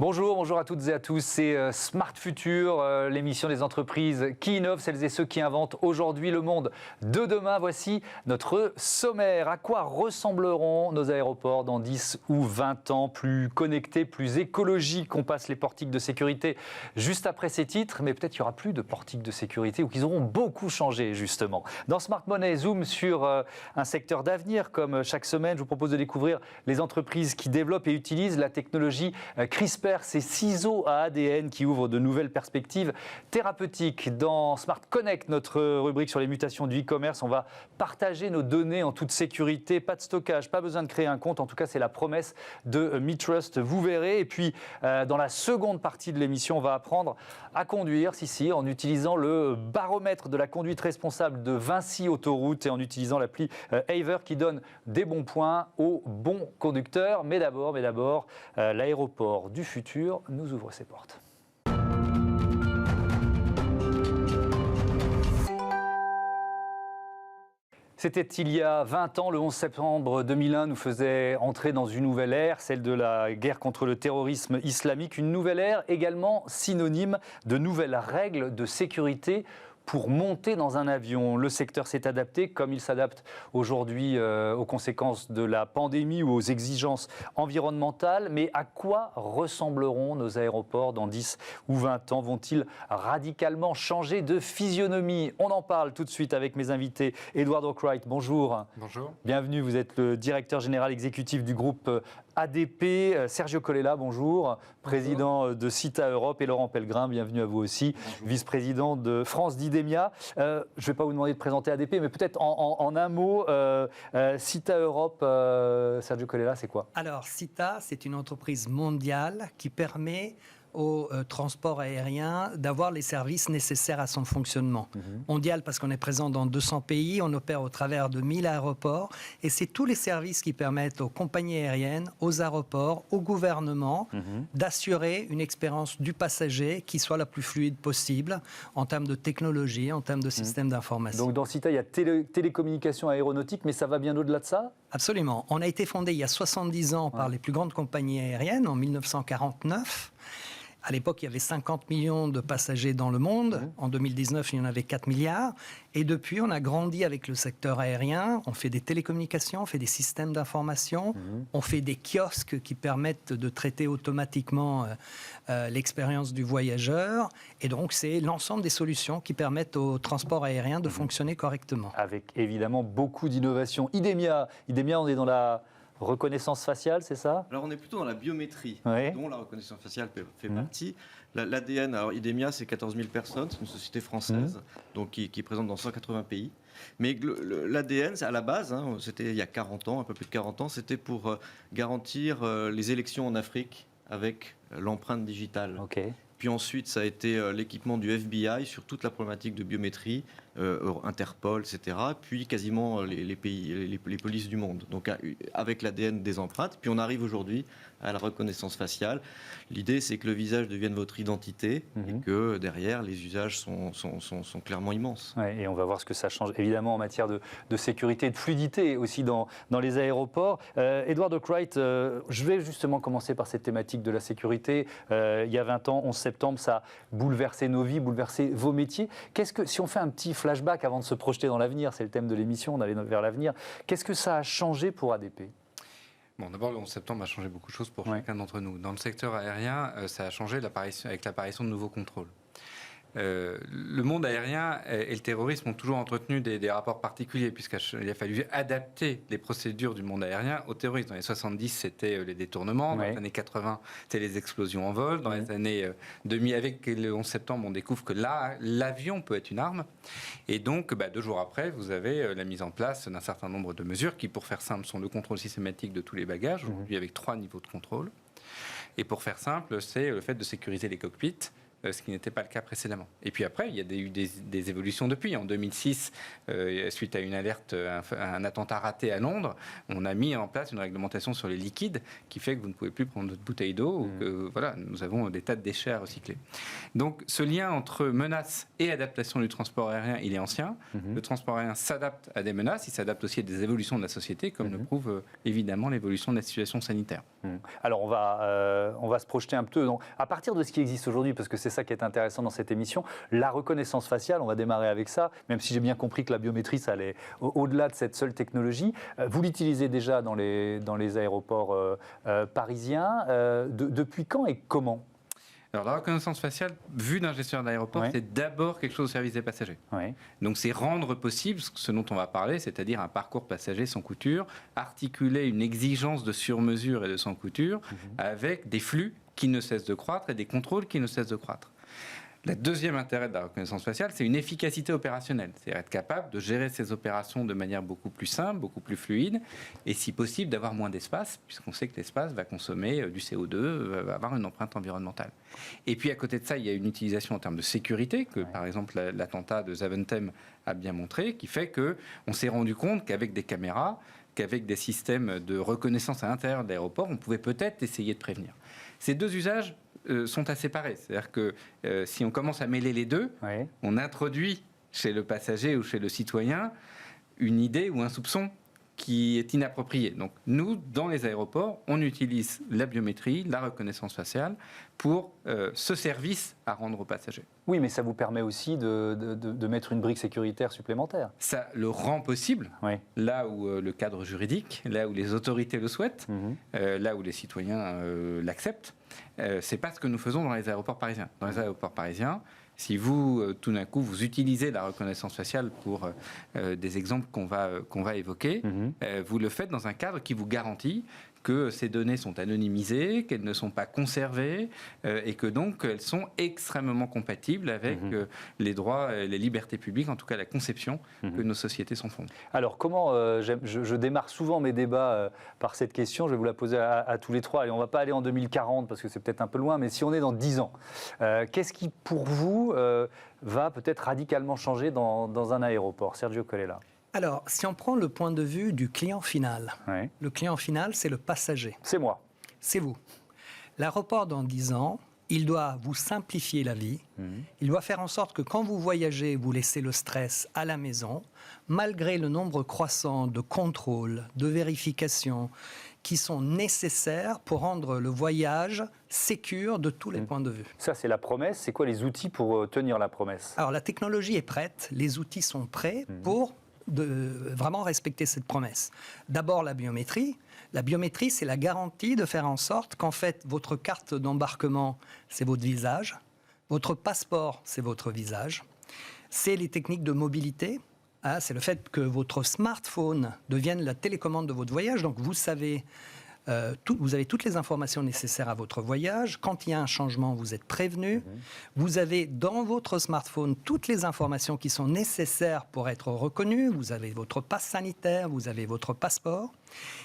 Bonjour à toutes et à tous, c'est Smart Future, l'émission des entreprises qui innovent, celles et ceux qui inventent aujourd'hui le monde de demain. Voici notre sommaire. À quoi ressembleront nos aéroports dans 10 ou 20 ans? Plus connectés, plus écologiques. On passe les portiques de sécurité juste après ces titres, mais peut-être qu'il n'y aura plus de portiques de sécurité ou qu'ils auront beaucoup changé justement. Dans Smart Money, zoom sur un secteur d'avenir. Comme chaque semaine, je vous propose de découvrir les entreprises qui développent et utilisent la technologie CRISPR, ces ciseaux à ADN qui ouvrent de nouvelles perspectives thérapeutiques. Dans Smart Connect, notre rubrique sur les mutations du e-commerce, on va partager nos données en toute sécurité. Pas de stockage, pas besoin de créer un compte. En tout cas, c'est la promesse de MeTrust, vous verrez. Et puis, dans la seconde partie de l'émission, on va apprendre à conduire, en utilisant le baromètre de la conduite responsable de Vinci Autoroute et en utilisant l'appli Aver qui donne des bons points aux bons conducteurs. Mais d'abord, l'aéroport du futur nous ouvre ses portes. C'était il y a 20 ans, le 11 septembre 2001 nous faisait entrer dans une nouvelle ère, celle de la guerre contre le terrorisme islamique. Une nouvelle ère également synonyme de nouvelles règles de sécurité pour monter dans un avion. Le secteur s'est adapté comme il s'adapte aujourd'hui aux conséquences de la pandémie ou aux exigences environnementales. Mais à quoi ressembleront nos aéroports dans 10 ou 20 ans? Vont-ils radicalement changer de physionomie? On en parle tout de suite avec mes invités. Edward Arkwright, bonjour. Bonjour. Bienvenue, vous êtes le directeur général exécutif du groupe ADP. Sergio Colella, bonjour. Président de CITA Europe. Et Laurent Pellegrin, bienvenue à vous aussi. Vice-président de France d'IDEMIA. Je ne vais pas vous demander de présenter ADP, mais peut-être en un mot, CITA Europe, Sergio Colella, c'est quoi? Alors, CITA, c'est une entreprise mondiale qui permet au transport aérien d'avoir les services nécessaires à son fonctionnement. Mondial parce qu'on est présent dans 200 pays, on opère au travers de 1000 aéroports et c'est tous les services qui permettent aux compagnies aériennes, aux aéroports, au gouvernement d'assurer une expérience du passager qui soit la plus fluide possible en termes de technologie, en termes de système d'information. Donc dans CITA, il y a télécommunications aéronautiques, mais ça va bien au-delà de ça? Absolument. On a été fondé il y a 70 ans par les plus grandes compagnies aériennes en 1949. À l'époque, il y avait 50 millions de passagers dans le monde. En 2019, il y en avait 4 milliards. Et depuis, on a grandi avec le secteur aérien. On fait des télécommunications, on fait des systèmes d'information, on fait des kiosques qui permettent de traiter automatiquement l'expérience du voyageur. Et donc, c'est l'ensemble des solutions qui permettent au transport aérien de fonctionner correctement. Avec évidemment beaucoup d'innovations. IDEMIA, on est dans la reconnaissance faciale, c'est ça? Alors on est plutôt dans la biométrie, dont la reconnaissance faciale fait partie. L'ADN, alors IDEMIA, c'est 14 000 personnes, c'est une société française donc qui est présente dans 180 pays. Mais l'ADN, à la base, c'était il y a 40 ans, un peu plus de 40 ans, c'était pour garantir les élections en Afrique avec l'empreinte digitale. Puis ensuite, ça a été l'équipement du FBI sur toute la problématique de biométrie, Interpol, etc. Puis quasiment les polices du monde. Donc avec l'ADN des empreintes. Puis on arrive aujourd'hui à la reconnaissance faciale. L'idée, c'est que le visage devienne votre identité et que derrière, les usages sont clairement immenses. Ouais, et on va voir ce que ça change évidemment en matière de sécurité et de fluidité aussi dans les aéroports. Edward Arkwright, je vais justement commencer par cette thématique de la sécurité. Il y a 20 ans, 11 septembre, ça a bouleversé nos vies, bouleversé vos métiers. Si on fait un petit flashback avant de se projeter dans l'avenir, c'est le thème de l'émission, d'aller vers l'avenir, qu'est-ce que ça a changé pour ADP? Bon, d'abord, le 11 septembre a changé beaucoup de choses pour chacun d'entre nous. Dans le secteur aérien, ça a changé avec l'apparition de nouveaux contrôles. Le monde aérien et le terrorisme ont toujours entretenu des rapports particuliers puisqu'il a fallu adapter les procédures du monde aérien au terrorisme. Dans les 70, c'était les détournements. Dans les années 80, c'était les explosions en vol. Dans les années 2000, avec le 11 septembre, on découvre que l'avion peut être une arme. Et donc, 2 jours après, vous avez la mise en place d'un certain nombre de mesures qui, pour faire simple, sont le contrôle systématique de tous les bagages, aujourd'hui avec 3 niveaux de contrôle. Et pour faire simple, c'est le fait de sécuriser les cockpits, ce qui n'était pas le cas précédemment. Et puis après, il y a eu des évolutions depuis. En 2006, suite à une alerte, un attentat raté à Londres, on a mis en place une réglementation sur les liquides qui fait que vous ne pouvez plus prendre votre bouteille d'eau. Ou que, voilà, nous avons des tas de déchets à recycler. Donc ce lien entre menaces et adaptation du transport aérien, il est ancien. Le transport aérien s'adapte à des menaces, il s'adapte aussi à des évolutions de la société, comme le prouve évidemment l'évolution de la situation sanitaire. Alors on va se projeter un peu. Donc, à partir de ce qui existe aujourd'hui, parce que c'est ça qui est intéressant dans cette émission, la reconnaissance faciale, on va démarrer avec ça, même si j'ai bien compris que la biométrie, ça allait au-delà de cette seule technologie. Vous l'utilisez déjà dans les aéroports parisiens. Depuis quand et comment ? Alors la reconnaissance faciale, vue d'un gestionnaire d'aéroport, c'est d'abord quelque chose au service des passagers. Donc c'est rendre possible ce dont on va parler, c'est-à-dire un parcours passager sans couture, articuler une exigence de sur-mesure et de sans couture avec des flux qui ne cessent de croître et des contrôles qui ne cessent de croître. Le deuxième intérêt de la reconnaissance faciale, c'est une efficacité opérationnelle. C'est être capable de gérer ces opérations de manière beaucoup plus simple, beaucoup plus fluide, et si possible d'avoir moins d'espace, puisqu'on sait que l'espace va consommer du CO2, va avoir une empreinte environnementale. Et puis à côté de ça, il y a une utilisation en termes de sécurité, que par exemple l'attentat de Zaventem a bien montré, qui fait qu'on s'est rendu compte qu'avec des caméras, qu'avec des systèmes de reconnaissance à l'intérieur de l'aéroport, on pouvait peut-être essayer de prévenir. Ces deux usages sont à séparer. C'est-à-dire que si on commence à mêler les deux, on introduit chez le passager ou chez le citoyen une idée ou un soupçon qui est inapproprié. Donc nous, dans les aéroports, on utilise la biométrie, la reconnaissance faciale pour ce service à rendre aux passagers. Oui, mais ça vous permet aussi de mettre une brique sécuritaire supplémentaire. Ça le rend possible, là où le cadre juridique, là où les autorités le souhaitent, là où les citoyens l'acceptent. C'est pas ce que nous faisons dans les aéroports parisiens. Dans les aéroports parisiens, si vous, tout d'un coup, vous utilisez la reconnaissance faciale pour des exemples qu'on va évoquer, vous le faites dans un cadre qui vous garantit que ces données sont anonymisées, qu'elles ne sont pas conservées et que donc elles sont extrêmement compatibles avec les droits et les libertés publiques, en tout cas la conception que nos sociétés s'en font. Alors comment, je démarre souvent mes débats par cette question, je vais vous la poser à tous les trois, et on ne va pas aller en 2040 parce que c'est peut-être un peu loin, mais si on est dans 10 ans, qu'est-ce qui pour vous va peut-être radicalement changer dans un aéroport ? Sergio Colella. Alors, si on prend le point de vue du client final, le client final, c'est le passager. C'est moi. C'est vous. L'aéroport, dans 10 ans, il doit vous simplifier la vie. Il doit faire en sorte que quand vous voyagez, vous laissez le stress à la maison, malgré le nombre croissant de contrôles, de vérifications qui sont nécessaires pour rendre le voyage sécure de tous les points de vue. Ça, c'est la promesse. C'est quoi les outils pour tenir la promesse ? Alors, la technologie est prête, les outils sont prêts pour de vraiment respecter cette promesse. D'abord, la biométrie. La biométrie, c'est la garantie de faire en sorte qu'en fait, votre carte d'embarquement, c'est votre visage. Votre passeport, c'est votre visage. C'est les techniques de mobilité. C'est le fait que votre smartphone devienne la télécommande de votre voyage. Donc, vous savez... vous avez toutes les informations nécessaires à votre voyage. Quand il y a un changement, vous êtes prévenu. Vous avez dans votre smartphone toutes les informations qui sont nécessaires pour être reconnu. Vous avez votre passe sanitaire, vous avez votre passeport.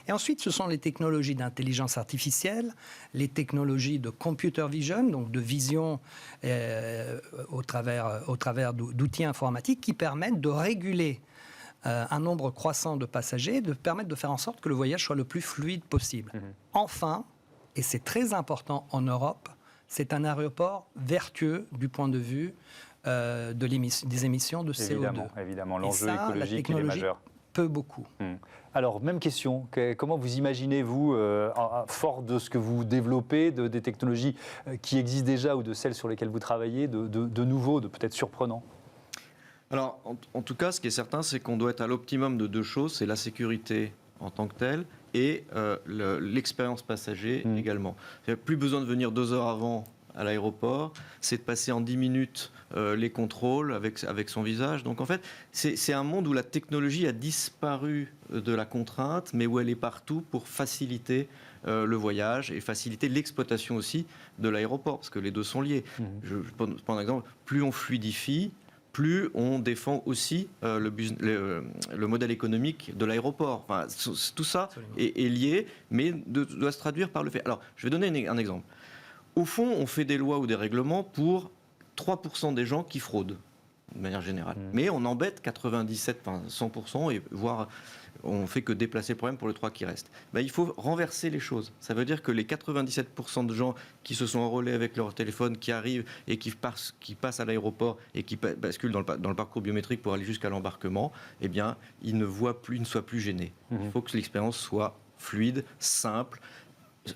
Et ensuite, ce sont les technologies d'intelligence artificielle, les technologies de computer vision, donc de vision au travers d'outils informatiques qui permettent de réguler un nombre croissant de passagers, de permettre de faire en sorte que le voyage soit le plus fluide possible. Enfin, et c'est très important en Europe, c'est un aéroport vertueux du point de vue des émissions de CO2. Évidemment, l'enjeu écologique il est majeur. Peut beaucoup. Alors, même question, comment vous imaginez, vous, fort de ce que vous développez, des technologies qui existent déjà ou de celles sur lesquelles vous travaillez, de nouveaux, de peut-être surprenants ? Alors, en tout cas, ce qui est certain, c'est qu'on doit être à l'optimum de deux choses, c'est la sécurité en tant que telle et l'expérience passager également. Il n'y a plus besoin de venir 2 heures avant à l'aéroport, c'est de passer en 10 minutes les contrôles avec son visage. Donc en fait, c'est un monde où la technologie a disparu de la contrainte, mais où elle est partout pour faciliter le voyage et faciliter l'exploitation aussi de l'aéroport, parce que les deux sont liés. Je prends un exemple, plus on fluidifie, plus on défend aussi le modèle économique de l'aéroport. Enfin, tout ça est lié, mais doit se traduire par le fait. Alors, je vais donner un exemple. Au fond, on fait des lois ou des règlements pour 3% des gens qui fraudent, de manière générale. Mais on embête 100%, et voire on fait que déplacer le problème pour le 3 qui reste. Il faut renverser les choses. Ça veut dire que les 97% de gens qui se sont enrôlés avec leur téléphone, qui arrivent et qui passent à l'aéroport et qui basculent dans le parcours biométrique pour aller jusqu'à l'embarquement, eh bien, ils ne soient plus gênés. Il faut que l'expérience soit fluide, simple,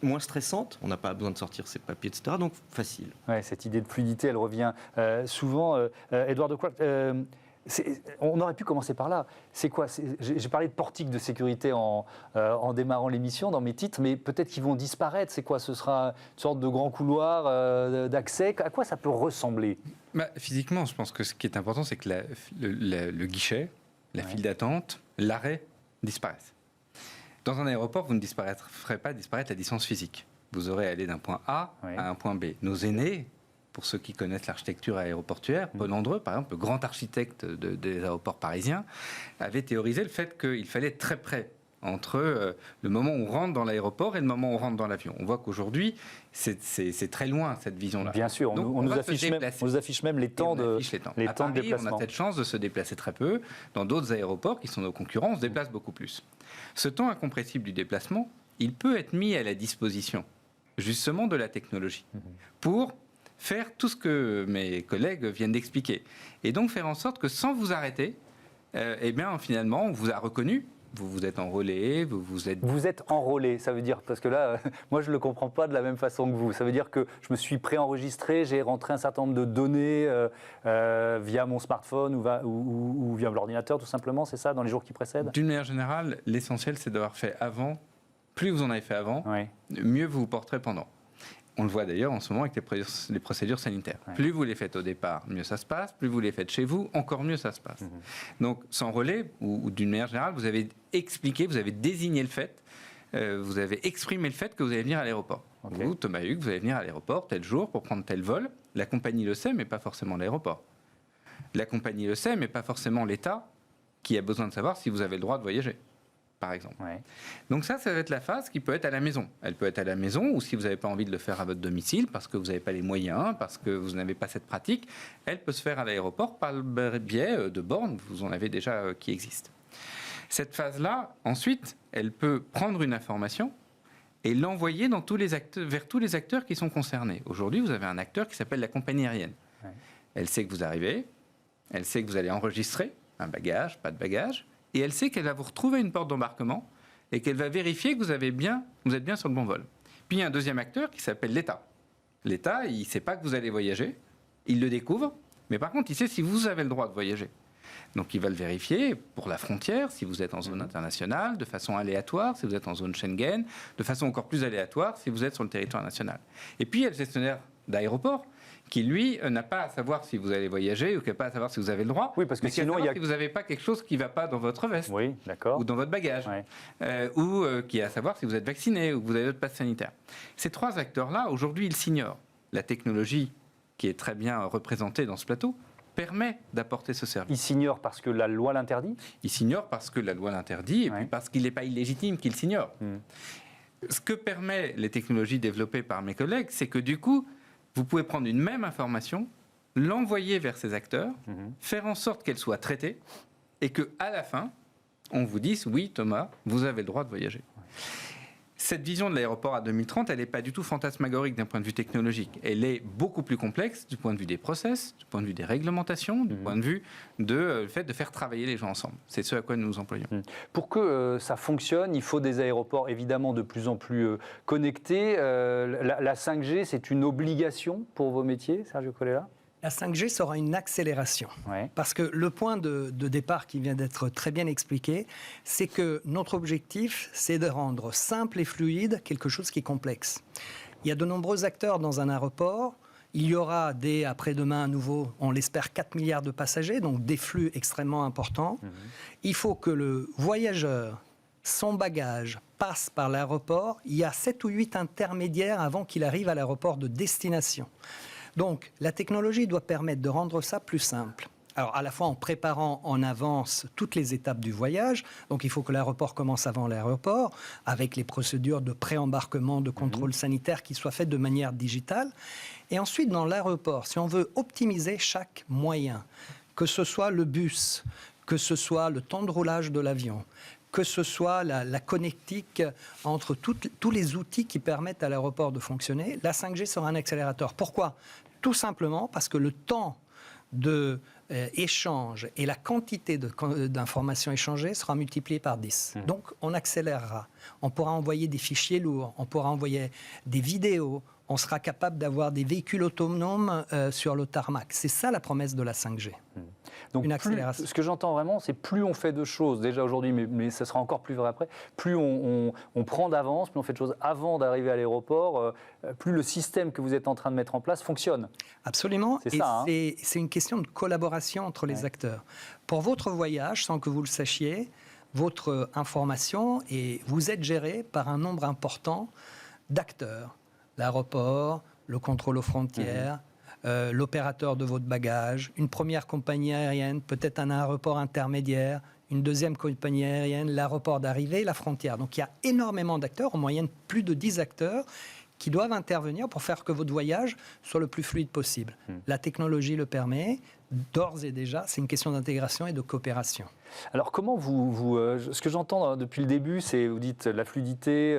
moins stressante, on n'a pas besoin de sortir ses papiers, etc. Donc facile. Ouais, cette idée de fluidité, elle revient souvent. Edouard de Quack, on aurait pu commencer par là. C'est quoi? J'ai parlé de portique de sécurité en démarrant l'émission dans mes titres, mais peut-être qu'ils vont disparaître. C'est quoi? Ce sera une sorte de grand couloir d'accès. À quoi ça peut ressembler? Physiquement, je pense que ce qui est important, c'est que le guichet, la file d'attente, l'arrêt disparaissent. Dans un aéroport, vous ne ferez pas disparaître la distance physique. Vous aurez à aller d'un point A à un point B. Nos aînés, pour ceux qui connaissent l'architecture aéroportuaire, Paul Andreu, par exemple, le grand architecte des aéroports parisiens, avait théorisé le fait qu'il fallait être très près entre le moment où on rentre dans l'aéroport et le moment où on rentre dans l'avion. On voit qu'aujourd'hui, c'est très loin, cette vision-là. Bien sûr, on nous affiche même les temps de déplacement. On a cette chance de se déplacer très peu. Dans d'autres aéroports, qui sont nos concurrents, on se déplace beaucoup plus. Ce temps incompressible du déplacement, il peut être mis à la disposition, justement, de la technologie, pour faire tout ce que mes collègues viennent d'expliquer. Et donc faire en sorte que sans vous arrêter, eh bien, finalement, on vous a reconnu. Vous vous êtes enrôlé, vous êtes... Vous êtes enrôlé, ça veut dire, parce que là, moi je ne le comprends pas de la même façon que vous. Ça veut dire que je me suis préenregistré, j'ai rentré un certain nombre de données via mon smartphone ou via l'ordinateur, tout simplement, c'est ça, dans les jours qui précèdent? D'une manière générale, l'essentiel, c'est d'avoir fait avant. Plus vous en avez fait avant, mieux vous vous porterez pendant. On le voit d'ailleurs en ce moment avec les procédures sanitaires. Ouais. Plus vous les faites au départ, mieux ça se passe. Plus vous les faites chez vous, encore mieux ça se passe. Donc, sans relais, ou d'une manière générale, vous avez expliqué, vous avez désigné le fait, vous avez exprimé le fait que vous allez venir à l'aéroport. Okay. Vous, Thomas Hugues, vous allez venir à l'aéroport tel jour pour prendre tel vol. La compagnie le sait, mais pas forcément l'aéroport. La compagnie le sait, mais pas forcément l'État qui a besoin de savoir si vous avez le droit de voyager, par exemple. Ouais. Donc ça va être la phase qui peut être à la maison. Elle peut être à la maison, ou si vous n'avez pas envie de le faire à votre domicile, parce que vous n'avez pas les moyens, parce que vous n'avez pas cette pratique, elle peut se faire à l'aéroport par le biais de bornes, vous en avez déjà qui existent. Cette phase-là, ensuite, elle peut prendre une information et l'envoyer vers tous les acteurs qui sont concernés. Aujourd'hui, vous avez un acteur qui s'appelle la compagnie aérienne. Ouais. Elle sait que vous arrivez, elle sait que vous allez enregistrer un bagage, pas de bagage, et elle sait qu'elle va vous retrouver à une porte d'embarquement et qu'elle va vérifier que vous êtes bien sur le bon vol. Puis il y a un deuxième acteur qui s'appelle l'État. L'État, il ne sait pas que vous allez voyager, il le découvre, mais par contre, il sait si vous avez le droit de voyager. Donc il va le vérifier pour la frontière, si vous êtes en zone internationale, de façon aléatoire, si vous êtes en zone Schengen, de façon encore plus aléatoire, si vous êtes sur le territoire national. Et puis il y a le gestionnaire d'aéroport, qui, lui, n'a pas à savoir si vous allez voyager ou qui n'a pas à savoir si vous avez le droit. Oui, parce que sinon, si vous n'avez pas quelque chose qui ne va pas dans votre veste, oui, ou dans votre bagage, ou qui a à savoir si vous êtes vacciné ou que vous avez votre passe sanitaire. Ces trois acteurs-là, aujourd'hui, ils s'ignorent. La technologie, qui est très bien représentée dans ce plateau, permet d'apporter ce service. Ils s'ignorent parce que la loi l'interdit ? Ils s'ignorent parce que la loi l'interdit, et puis parce qu'il n'est pas illégitime qu'ils s'ignorent. Ce que permet les technologies développées par mes collègues, c'est que du coup, vous pouvez prendre une même information, l'envoyer vers ces acteurs, faire en sorte qu'elle soit traitée et qu'à la fin, on vous dise « Oui, Thomas, vous avez le droit de voyager ». Cette vision de l'aéroport à 2030, elle n'est pas du tout fantasmagorique d'un point de vue technologique. Elle est beaucoup plus complexe du point de vue des process, du point de vue des réglementations, du point de vue le fait de faire travailler les gens ensemble. C'est ce à quoi nous nous employons. Pour que ça fonctionne, il faut des aéroports évidemment de plus en plus connectés. La 5G, c'est une obligation pour vos métiers, Sergio Colella ? La 5G sera une accélération. Ouais. Parce que le point de départ qui vient d'être très bien expliqué, c'est que notre objectif, c'est de rendre simple et fluide quelque chose qui est complexe. Il y a de nombreux acteurs dans un aéroport. Il y aura dès après-demain à nouveau, on l'espère, 4 milliards de passagers, donc des flux extrêmement importants. Il faut que le voyageur, son bagage, passe par l'aéroport. Il y a 7 ou 8 intermédiaires avant qu'il arrive à l'aéroport de destination. Donc, la technologie doit permettre de rendre ça plus simple. Alors, à la fois en préparant en avance toutes les étapes du voyage, donc il faut que l'aéroport commence avant l'aéroport, avec les procédures de pré-embarquement, de contrôle sanitaire qui soient faites de manière digitale. Et ensuite, dans l'aéroport, si on veut optimiser chaque moyen, que ce soit le bus, que ce soit le temps de roulage de l'avion, que ce soit la connectique entre tous les outils qui permettent à l'aéroport de fonctionner, la 5G sera un accélérateur. Pourquoi ? Tout simplement parce que le temps d'échange et la quantité d'informations échangées sera multipliée par 10. Donc, on accélérera. On pourra envoyer des fichiers lourds, on pourra envoyer des vidéos, on sera capable d'avoir des véhicules autonomes sur le tarmac. C'est ça la promesse de la 5G. Donc une accélération. Ce que j'entends vraiment, c'est plus on fait de choses, déjà aujourd'hui, mais ça sera encore plus vrai après, plus on prend d'avance, plus on fait de choses avant d'arriver à l'aéroport, plus le système que vous êtes en train de mettre en place fonctionne. Absolument. C'est ça, hein. C'est une question de collaboration entre les acteurs. Pour votre voyage, sans que vous le sachiez, votre information, et vous êtes géré par un nombre important d'acteurs. L'aéroport, le contrôle aux frontières, l'opérateur de votre bagage, une première compagnie aérienne, peut-être un aéroport intermédiaire, une deuxième compagnie aérienne, l'aéroport d'arrivée, la frontière. Donc il y a énormément d'acteurs, en moyenne plus de 10 acteurs, qui doivent intervenir pour faire que votre voyage soit le plus fluide possible. La technologie le permet, d'ores et déjà, c'est une question d'intégration et de coopération. Alors comment ce que j'entends depuis le début, c'est, vous dites, la fluidité,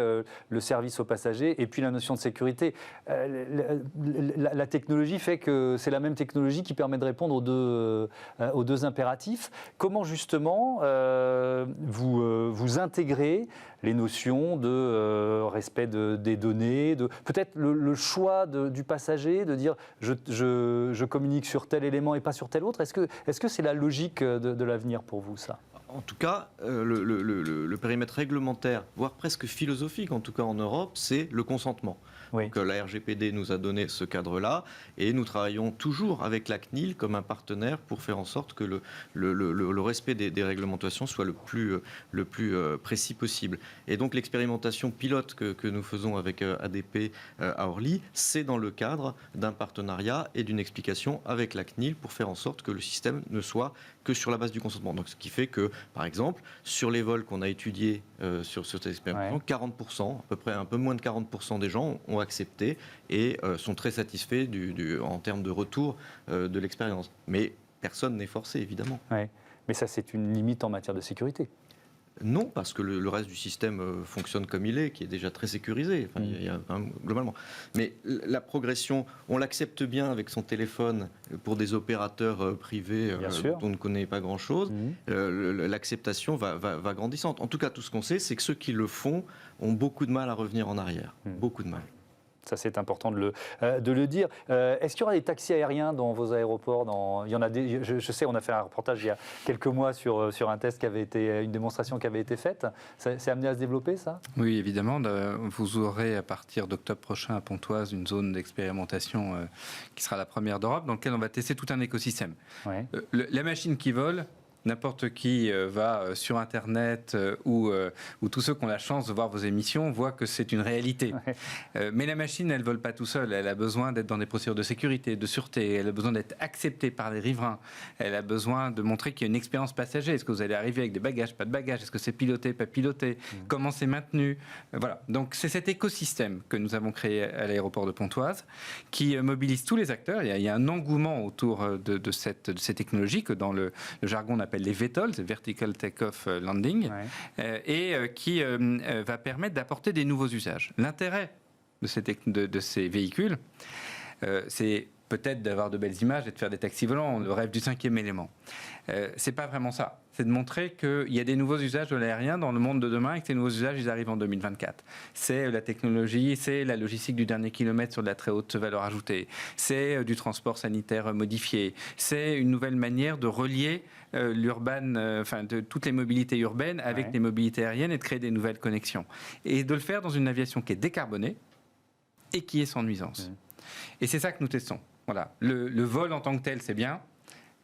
le service aux passagers, et puis la notion de sécurité. La technologie fait que c'est la même technologie qui permet de répondre aux deux impératifs. Comment justement vous intégrez les notions de respect des données, peut-être le choix du passager, de dire je communique sur tel élément et pas sur tel autre. Est-ce que c'est la logique de l'avenir pour vous, ça ? En tout cas, le périmètre réglementaire, voire presque philosophique, en tout cas en Europe, c'est le consentement. Oui. Donc, la RGPD nous a donné ce cadre-là et nous travaillons toujours avec la CNIL comme un partenaire pour faire en sorte que le respect des réglementations soit le plus précis possible. Et donc l'expérimentation pilote que nous faisons avec ADP à Orly, c'est dans le cadre d'un partenariat et d'une explication avec la CNIL pour faire en sorte que le système ne soit que sur la base du consentement. Donc, ce qui fait que, par exemple, sur les vols qu'on a étudiés sur cette expérimentation, 40%, à peu près un peu moins de 40% des gens ont accepté et sont très satisfaits en termes de retour de l'expérience. Mais personne n'est forcé, évidemment. Ouais. Mais ça, c'est une limite en matière de sécurité. Non, parce que le reste du système fonctionne comme il est, qui est déjà très sécurisé, globalement. Mais la progression, on l'accepte bien avec son téléphone pour des opérateurs privés dont on ne connaît pas grand-chose. L'acceptation va grandissante. En tout cas, tout ce qu'on sait, c'est que ceux qui le font ont beaucoup de mal à revenir en arrière. Beaucoup de mal. Ça, c'est important de le dire. Est-ce qu'il y aura des taxis aériens dans vos aéroports Il y en a je sais, on a fait un reportage il y a quelques mois sur un test une démonstration qui avait été faite. C'est amené à se développer, ça ? Oui, évidemment. Vous aurez à partir d'octobre prochain à Pontoise une zone d'expérimentation qui sera la première d'Europe, dans laquelle on va tester tout un écosystème. Ouais. La machine qui vole, n'importe qui va sur Internet ou tous ceux qui ont la chance de voir vos émissions voient que c'est une réalité. Ouais. Mais la machine, elle ne vole pas tout seul. Elle a besoin d'être dans des procédures de sécurité, de sûreté. Elle a besoin d'être acceptée par les riverains. Elle a besoin de montrer qu'il y a une expérience passager. Est-ce que vous allez arriver avec des bagages, pas de bagages ? Est-ce que c'est piloté, pas piloté ? Comment c'est maintenu ? Voilà. Donc c'est cet écosystème que nous avons créé à l'aéroport de Pontoise qui mobilise tous les acteurs. Il y a un engouement autour de ces technologies que dans le jargon on appelle les VTOL, c'est Vertical Take-Off Landing, et qui va permettre d'apporter des nouveaux usages. L'intérêt de ces véhicules, c'est peut-être d'avoir de belles images et de faire des taxis volants, le rêve du 5e élément. C'est pas vraiment ça. C'est de montrer qu'il y a des nouveaux usages de l'aérien dans le monde de demain et que ces nouveaux usages, ils arrivent en 2024. C'est la technologie, c'est la logistique du dernier kilomètre sur de la très haute valeur ajoutée, c'est du transport sanitaire modifié, c'est une nouvelle manière de relier de toutes les mobilités urbaines avec les mobilités aériennes et de créer des nouvelles connexions. Et de le faire dans une aviation qui est décarbonée et qui est sans nuisance. Et c'est ça que nous testons. Voilà. Le vol en tant que tel, c'est bien.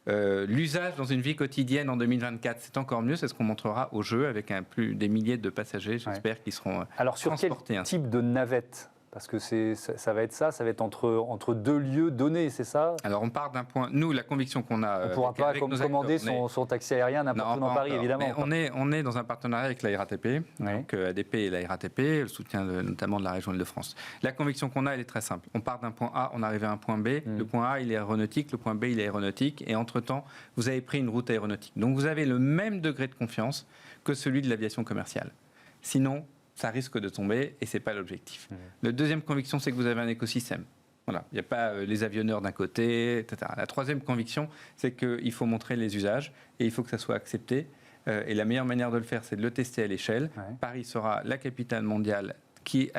L'usage dans une vie quotidienne en 2024, c'est encore mieux. C'est ce qu'on montrera au jeu avec des milliers de passagers, j'espère, qui seront Alors, sur quel type de navette ? Parce que ça va être ça va être entre deux lieux donnés, c'est ça? Alors on part d'un point, nous la conviction qu'on a... On ne pourra pas commander son taxi aérien n'importe où dans Paris, évidemment. Mais on est dans un partenariat avec la RATP, donc ADP et la RATP, le soutien notamment de la région Île-de-France. La conviction qu'on a, elle est très simple. On part d'un point A, on arrive à un point B. Le point A, il est aéronautique, le point B, il est aéronautique. Et entre-temps, vous avez pris une route aéronautique. Donc vous avez le même degré de confiance que celui de l'aviation commerciale. Sinon, ça risque de tomber et ce n'est pas l'objectif. La deuxième conviction, c'est que vous avez un écosystème. Voilà, il n'y a pas les avionneurs d'un côté, etc. La troisième conviction, c'est qu'il faut montrer les usages et il faut que ça soit accepté. Et la meilleure manière de le faire, c'est de le tester à l'échelle. Paris sera la capitale mondiale qui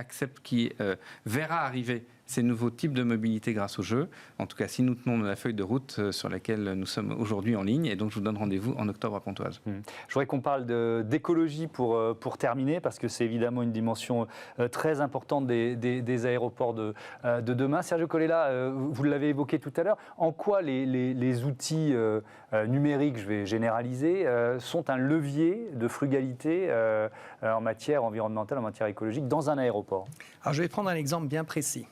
verra arriver ces nouveaux types de mobilité grâce au jeu. En tout cas, si nous tenons la feuille de route sur laquelle nous sommes aujourd'hui en ligne. Et donc, je vous donne rendez-vous en octobre à Pontoise. Je voudrais qu'on parle d'écologie pour terminer, parce que c'est évidemment une dimension très importante des aéroports de demain. Sergio Colella, vous l'avez évoqué tout à l'heure. En quoi les outils numériques, je vais généraliser, sont un levier de frugalité en matière environnementale, en matière écologique, dans un aéroport? Alors, je vais prendre un exemple bien précis.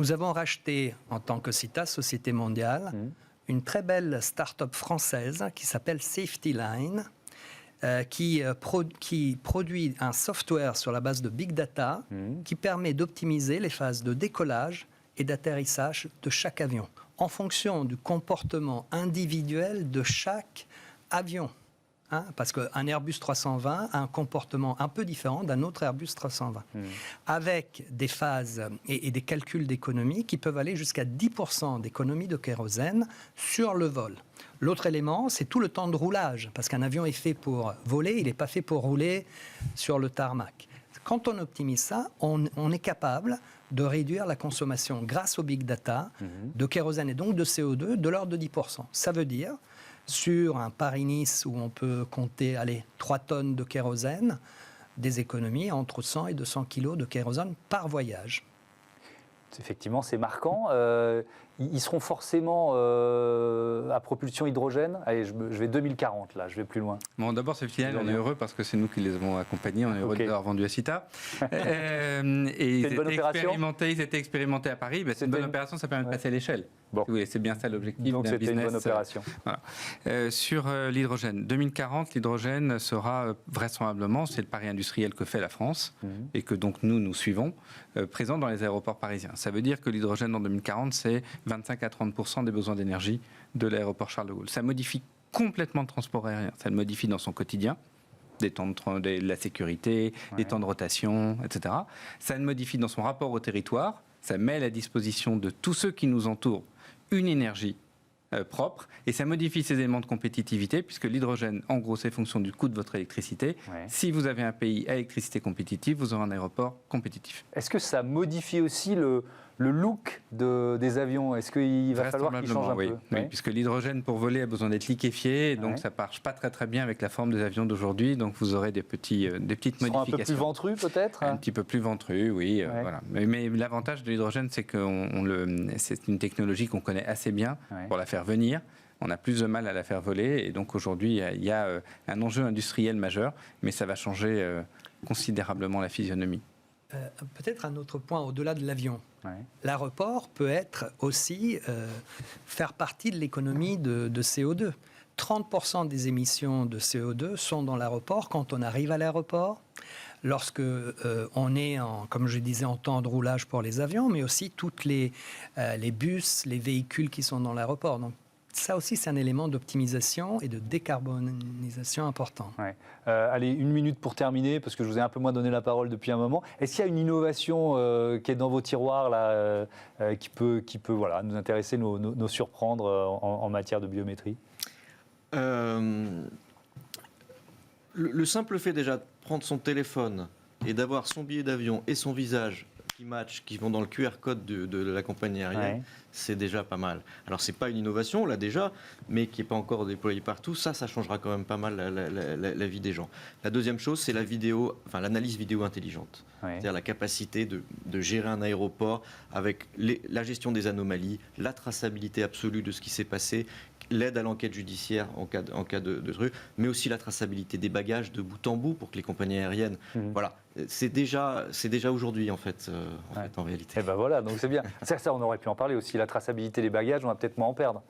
Nous avons racheté, en tant que CITA, Société Mondiale, une très belle start-up française qui s'appelle Safety Line, qui produit un software sur la base de big data qui permet d'optimiser les phases de décollage et d'atterrissage de chaque avion en fonction du comportement individuel de chaque avion. Parce qu'un Airbus 320 a un comportement un peu différent d'un autre Airbus 320, avec des phases et des calculs d'économie qui peuvent aller jusqu'à 10% d'économie de kérosène sur le vol. L'autre élément, c'est tout le temps de roulage, parce qu'un avion est fait pour voler, il n'est pas fait pour rouler sur le tarmac. Quand on optimise ça, on est capable de réduire la consommation grâce au big data de kérosène et donc de CO2 de l'ordre de 10%. Ça veut dire, sur un Paris-Nice où on peut compter 3 tonnes de kérosène, des économies entre 100 et 200 kilos de kérosène par voyage. Effectivement, c'est marquant. Ils seront forcément à propulsion hydrogène. Allez, je vais 2040, là, je vais plus loin. Bon, d'abord, c'est fidèle, on est heureux parce que c'est nous qui les avons accompagnés, on est heureux de leur vendu à CITA. Et ils étaient expérimentés à Paris. C'est une bonne opération, ça permet de passer à l'échelle. Bon. Oui, c'est bien ça l'objectif. Donc c'était une bonne opération. Voilà. Sur l'hydrogène, 2040, l'hydrogène sera vraisemblablement, c'est le pari industriel que fait la France et que donc nous suivons, présent dans les aéroports parisiens. Ça veut dire que l'hydrogène en 2040, c'est 25 à 30% des besoins d'énergie de l'aéroport Charles de Gaulle. Ça modifie complètement le transport aérien. Ça le modifie dans son quotidien. Des temps de la sécurité, des temps de rotation, etc. Ça le modifie dans son rapport au territoire. Ça met à la disposition de tous ceux qui nous entourent une énergie propre, et ça modifie ces éléments de compétitivité, puisque l'hydrogène, en gros, c'est fonction du coût de votre électricité. Si vous avez un pays à électricité compétitive, vous aurez un aéroport compétitif. Est-ce que ça modifie aussi le look des avions? Est-ce qu'il va falloir qu'il change un peu? Oui, puisque l'hydrogène pour voler a besoin d'être liquéfié, et donc ça ne marche pas très bien avec la forme des avions d'aujourd'hui, donc vous aurez des petites modifications. Un peu plus ventru peut-être? Un petit peu plus ventru, oui. Voilà. Mais l'avantage de l'hydrogène, c'est que c'est une technologie qu'on connaît assez bien pour la faire venir. On a plus de mal à la faire voler, et donc aujourd'hui, il y a un enjeu industriel majeur, mais ça va changer considérablement la physionomie. Peut-être un autre point au-delà de l'avion. L'aéroport peut être aussi faire partie de l'économie de CO2. 30% des émissions de CO2 sont dans l'aéroport quand on arrive à l'aéroport, lorsque on est, comme je disais, en temps de roulage pour les avions, mais aussi toutes les bus, les véhicules qui sont dans l'aéroport. Donc, ça aussi, c'est un élément d'optimisation et de décarbonisation important. Allez, 1 minute pour terminer, parce que je vous ai un peu moins donné la parole depuis un moment. Est-ce qu'il y a une innovation qui est dans vos tiroirs, là, qui peut nous intéresser, nous surprendre en matière de biométrie? Le simple fait déjà de prendre son téléphone et d'avoir son billet d'avion et son visage qui matchent, qui vont dans le QR code de la compagnie aérienne, c'est déjà pas mal. Alors c'est pas une innovation, là déjà, mais qui n'est pas encore déployée partout. Ça changera quand même pas mal la vie des gens. La deuxième chose, c'est l'analyse vidéo intelligente. C'est-à-dire la capacité de gérer un aéroport avec la gestion des anomalies, la traçabilité absolue de ce qui s'est passé, l'aide à l'enquête judiciaire en cas de truc, mais aussi la traçabilité des bagages de bout en bout pour que les compagnies aériennes, voilà, c'est déjà aujourd'hui en fait, en réalité. Et ben voilà, donc c'est bien. Ça, on aurait pu en parler aussi. La traçabilité des bagages, on va peut-être moins en perdre.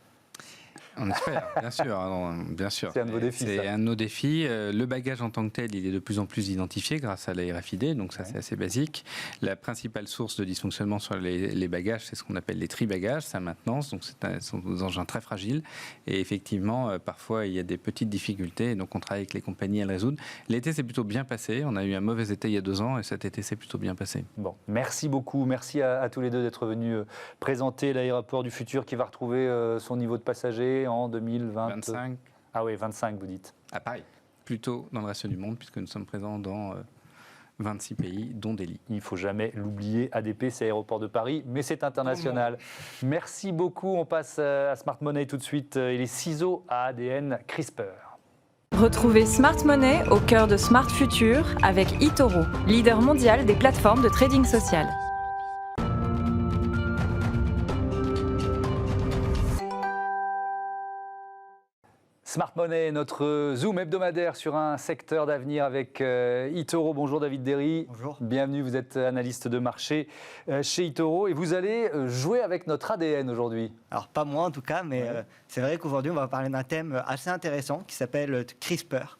On espère, bien sûr, bien sûr. C'est un de vos défis. C'est un de nos défis. Le bagage en tant que tel, il est de plus en plus identifié grâce à la RFID, donc ça c'est assez basique. La principale source de dysfonctionnement sur les bagages, c'est ce qu'on appelle les tri-bagages, sa maintenance, donc ce sont des engins très fragiles. Et effectivement, parfois il y a des petites difficultés, donc on travaille avec les compagnies à le résoudre. L'été s'est plutôt bien passé, on a eu un mauvais été il y a 2 ans et cet été s'est plutôt bien passé. Bon, merci beaucoup, merci à tous les deux d'être venus présenter l'aéroport du futur qui va retrouver son niveau de passagers en 2025. Ah oui, 25 vous dites. À Paris, plutôt dans le reste du monde puisque nous sommes présents dans 26 pays, dont Delhi. Il ne faut jamais l'oublier, ADP c'est Aéroport de Paris, mais c'est international. Merci beaucoup, on passe à Smart Money tout de suite et les ciseaux à ADN CRISPR. Retrouvez Smart Money au cœur de Smart Future avec eToro, leader mondial des plateformes de trading social. Smart Money, notre zoom hebdomadaire sur un secteur d'avenir avec eToro. Bonjour David Derry. Bonjour. Bienvenue, vous êtes analyste de marché chez eToro et vous allez jouer avec notre ADN aujourd'hui. Alors pas moi en tout cas, mais c'est vrai qu'aujourd'hui on va parler d'un thème assez intéressant qui s'appelle CRISPR.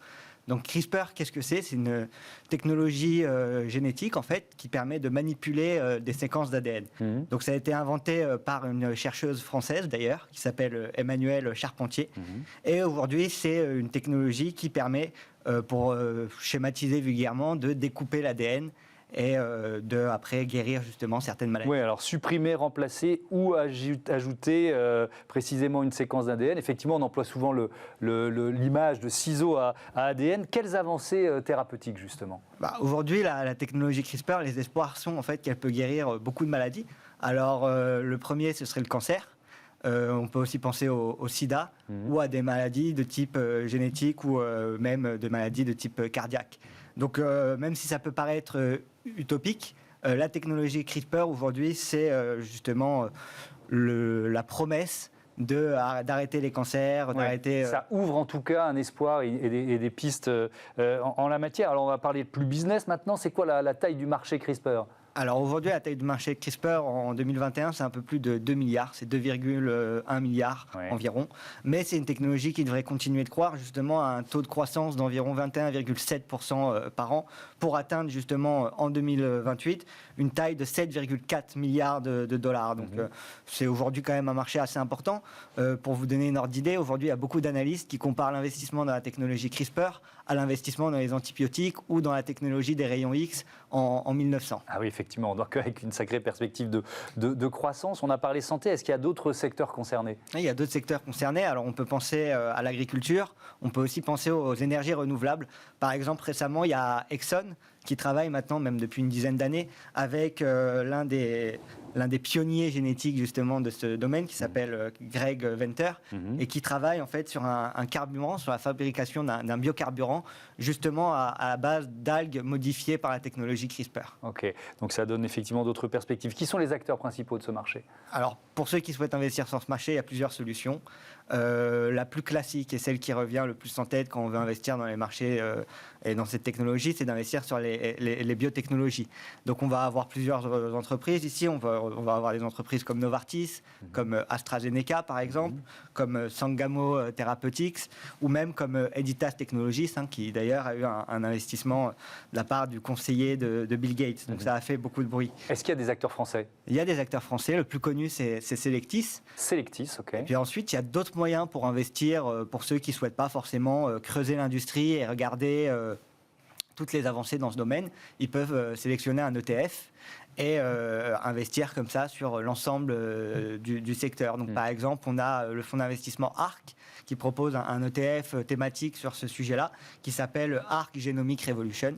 Donc CRISPR, qu'est-ce que c'est ? C'est une technologie génétique en fait qui permet de manipuler des séquences d'ADN. Donc ça a été inventé par une chercheuse française d'ailleurs qui s'appelle Emmanuelle Charpentier. Et aujourd'hui c'est une technologie qui permet, pour schématiser vulgairement, de découper l'ADN et de après guérir justement certaines maladies. Oui, alors supprimer, remplacer ou ajouter précisément une séquence d'ADN. Effectivement, on emploie souvent l'image de ciseaux à ADN. Quelles avancées thérapeutiques justement ? Aujourd'hui, la technologie CRISPR, les espoirs sont en fait qu'elle peut guérir beaucoup de maladies. Alors le premier, ce serait le cancer. On peut aussi penser au sida ou à des maladies de type génétique ou même des maladies de type cardiaque. Donc même si ça peut paraître utopique, la technologie CRISPR aujourd'hui, c'est justement la promesse d'arrêter les cancers, d'arrêter... Ça ouvre en tout cas un espoir et des pistes en la matière. Alors on va parler de plus business maintenant. C'est quoi la taille du marché CRISPR ? Alors aujourd'hui, la taille du marché CRISPR en 2021, c'est un peu plus de 2 milliards, c'est 2,1 milliards environ. Mais c'est une technologie qui devrait continuer de croître justement à un taux de croissance d'environ 21,7% par an pour atteindre justement en 2028 une taille de 7,4 milliards de dollars. Donc c'est aujourd'hui quand même un marché assez important. Pour vous donner une ordre d'idée, aujourd'hui il y a beaucoup d'analystes qui comparent l'investissement dans la technologie CRISPR à l'investissement dans les antibiotiques ou dans la technologie des rayons X en 1900. Ah oui, effectivement, donc avec une sacrée perspective de croissance. On a parlé santé, est-ce qu'il y a d'autres secteurs concernés ? Il y a d'autres secteurs concernés. Alors on peut penser à l'agriculture, on peut aussi penser aux énergies renouvelables. Par exemple, récemment, il y a Exxon qui travaille maintenant, même depuis une dizaine d'années, avec l'un des pionniers génétiques justement de ce domaine qui s'appelle Greg Venter et qui travaille en fait sur un carburant, sur la fabrication d'un biocarburant justement à la base d'algues modifiées par la technologie CRISPR. Ok, donc ça donne effectivement d'autres perspectives. Qui sont les acteurs principaux de ce marché ? Alors pour ceux qui souhaitent investir sur ce marché, il y a plusieurs solutions. La plus classique et celle qui revient le plus en tête quand on veut investir dans les marchés et dans cette technologie, c'est d'investir sur les biotechnologies. Donc on va avoir plusieurs entreprises ici, on va avoir des entreprises comme Novartis, comme AstraZeneca par exemple, comme Sangamo Therapeutics ou même comme Editas Technologies, qui d'ailleurs a eu un investissement de la part du conseiller de Bill Gates. Donc ça a fait beaucoup de bruit. Est-ce qu'il y a des acteurs français ? Il y a des acteurs français, le plus connu c'est Selectis. Selectis, ok. Et puis ensuite, il y a d'autres moyens pour investir, pour ceux qui ne souhaitent pas forcément creuser l'industrie et regarder toutes les avancées dans ce domaine. Ils peuvent sélectionner un ETF et investir comme ça sur l'ensemble du secteur. Donc par exemple, on a le fonds d'investissement ARC qui propose un ETF thématique sur ce sujet-là qui s'appelle ARC Genomic Revolution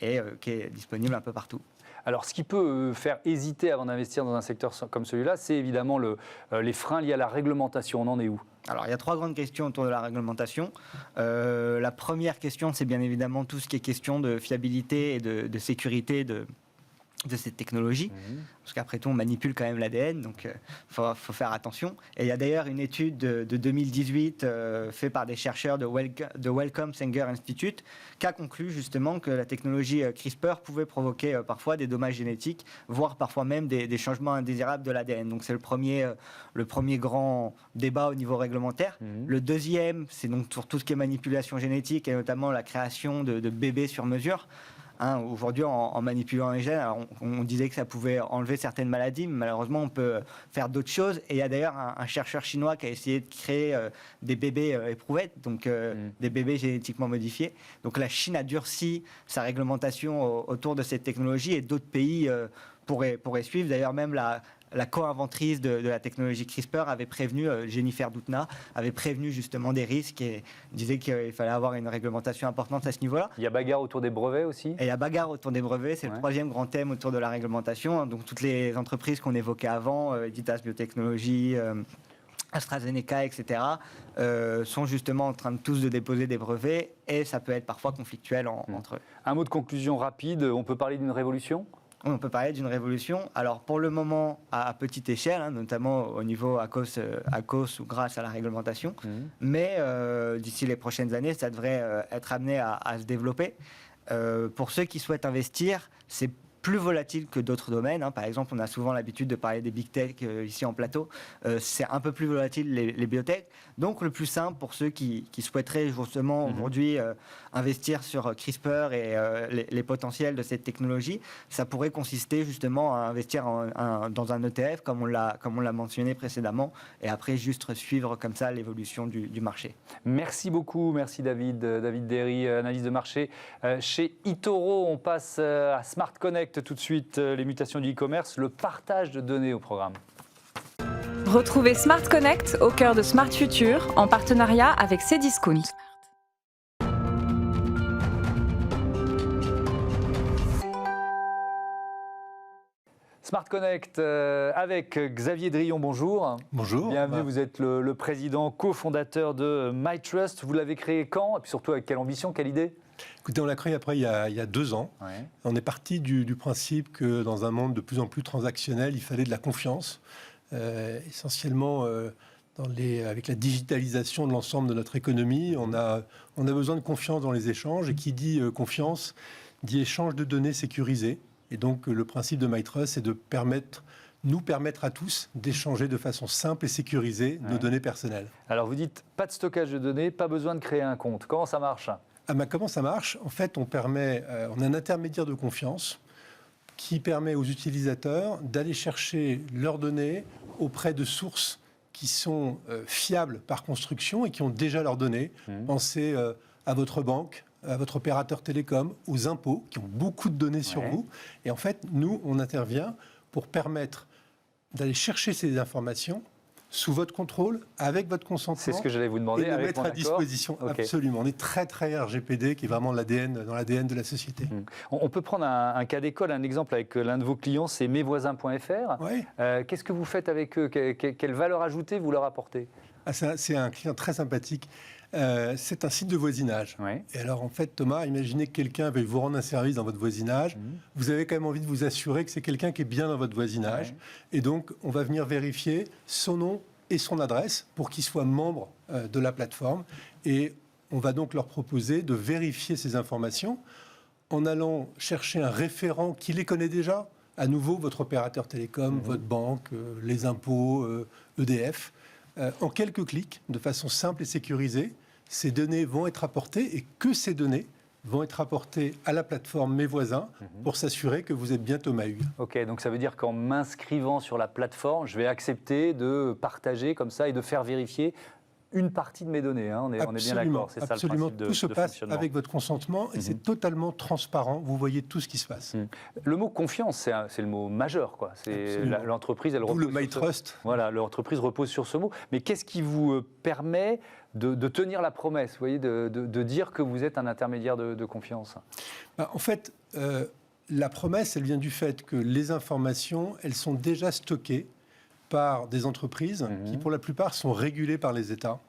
et qui est disponible un peu partout. Alors, ce qui peut faire hésiter avant d'investir dans un secteur comme celui-là, c'est évidemment les freins liés à la réglementation. On en est où ? Alors, il y a 3 grandes questions autour de la réglementation. La première question, c'est bien évidemment tout ce qui est question de fiabilité et de sécurité de cette technologie, parce qu'après tout, on manipule quand même l'ADN, donc faut faire attention. Et il y a d'ailleurs une étude de 2018 faite par des chercheurs de Wellcome Sanger Institute qui a conclu justement que la technologie CRISPR pouvait provoquer parfois des dommages génétiques, voire parfois même des changements indésirables de l'ADN. Donc c'est le premier grand débat au niveau réglementaire. Le deuxième, c'est donc sur tout ce qui est manipulation génétique et notamment la création de bébés sur mesure. Aujourd'hui, en manipulant les gènes, on disait que ça pouvait enlever certaines maladies, mais malheureusement, on peut faire d'autres choses. Et il y a d'ailleurs un chercheur chinois qui a essayé de créer des bébés éprouvettes, donc des bébés génétiquement modifiés. Donc la Chine a durci sa réglementation autour de cette technologie et d'autres pays pourraient suivre. D'ailleurs, même la co-inventrice de la technologie CRISPR avait prévenu, Jennifer Doudna, avait prévenu justement des risques et disait qu'il fallait avoir une réglementation importante à ce niveau-là. Il y a bagarre autour des brevets aussi ? Et il y a bagarre autour des brevets, c'est le troisième grand thème autour de la réglementation. Donc toutes les entreprises qu'on évoquait avant, Editas Biotechnologies, AstraZeneca, etc., sont justement en train de tous de déposer des brevets et ça peut être parfois conflictuel entre eux. Un mot de conclusion rapide, on peut parler d'une révolution ? On peut parler d'une révolution. Alors pour le moment, à petite échelle, notamment au niveau à cause ou grâce à la réglementation, mais d'ici les prochaines années, ça devrait être amené à se développer. Pour ceux qui souhaitent investir, c'est plus volatile que d'autres domaines. Par exemple, on a souvent l'habitude de parler des big tech ici en plateau. C'est un peu plus volatile les biotech. Donc le plus simple pour ceux qui souhaiteraient justement aujourd'hui investir sur CRISPR et les potentiels de cette technologie, ça pourrait consister justement à investir dans un ETF comme on l'a mentionné précédemment et après juste suivre comme ça l'évolution du marché. Merci beaucoup, merci David Derry, analyse de marché. Chez eToro, on passe à Smart Connect tout de suite, les mutations du e-commerce, le partage de données au programme. Retrouvez Smart Connect au cœur de Smart Future en partenariat avec Cdiscount. Smart Connect avec Xavier Drillon, bonjour. Bonjour. Bienvenue, vous êtes le président cofondateur de MyTrust. Vous l'avez créé quand ? Et puis surtout avec quelle ambition, quelle idée ? Écoutez, on l'a créé après il y a 2 ans. Ouais. On est parti du principe que dans un monde de plus en plus transactionnel, il fallait de la confiance. Essentiellement, avec la digitalisation de l'ensemble de notre économie, on a besoin de confiance dans les échanges. Et qui dit confiance, dit échange de données sécurisées. Et donc, le principe de MyTrust, c'est de nous permettre à tous d'échanger de façon simple et sécurisée nos données personnelles. Alors, vous dites pas de stockage de données, pas besoin de créer un compte. Comment ça marche ? Comment ça marche ? En fait, on a un intermédiaire de confiance qui permet aux utilisateurs d'aller chercher leurs données auprès de sources qui sont fiables par construction et qui ont déjà leurs données. Pensez à votre banque, à votre opérateur télécom, aux impôts, qui ont beaucoup de données sur vous. Et en fait, nous, on intervient pour permettre d'aller chercher ces informations sous votre contrôle, avec votre consentement. C'est ce que j'allais vous demander. Et de mettre à disposition, absolument. On est très, très RGPD, qui est vraiment dans l'ADN de la société. On peut prendre un cas d'école, un exemple avec l'un de vos clients, c'est mesvoisins.fr. Oui. Qu'est-ce que vous faites avec eux ? Quelle valeur ajoutée vous leur apportez ? C'est un client très sympathique. C'est un site de voisinage. Ouais. Et alors, en fait, Thomas, imaginez que quelqu'un veuille vous rendre un service dans votre voisinage. Vous avez quand même envie de vous assurer que c'est quelqu'un qui est bien dans votre voisinage. Ouais. Et donc, on va venir vérifier son nom et son adresse pour qu'il soit membre de la plateforme. Et on va donc leur proposer de vérifier ces informations en allant chercher un référent qui les connaît déjà. À nouveau, votre opérateur télécom, votre banque, les impôts, EDF. En quelques clics, de façon simple et sécurisée, ces données vont être apportées et que ces données vont être apportées à la plateforme Mes Voisins pour s'assurer que vous êtes bien Thomas Hugues. Ok, donc ça veut dire qu'en m'inscrivant sur la plateforme, je vais accepter de partager comme ça et de faire vérifier une partie de mes données. On est bien d'accord, c'est ça le principe de tout se passe fonctionnement. avec votre consentement et c'est totalement transparent. Vous voyez tout ce qui se passe. Le mot confiance, c'est le mot majeur, quoi. L'entreprise, elle repose. Le MyTrust. Voilà, l'entreprise repose sur ce mot. Mais qu'est-ce qui vous permet de tenir la promesse, vous voyez, de dire que vous êtes un intermédiaire de confiance ? En fait, la promesse, elle vient du fait que les informations, elles sont déjà stockées par des entreprises qui, pour la plupart, sont régulées par les États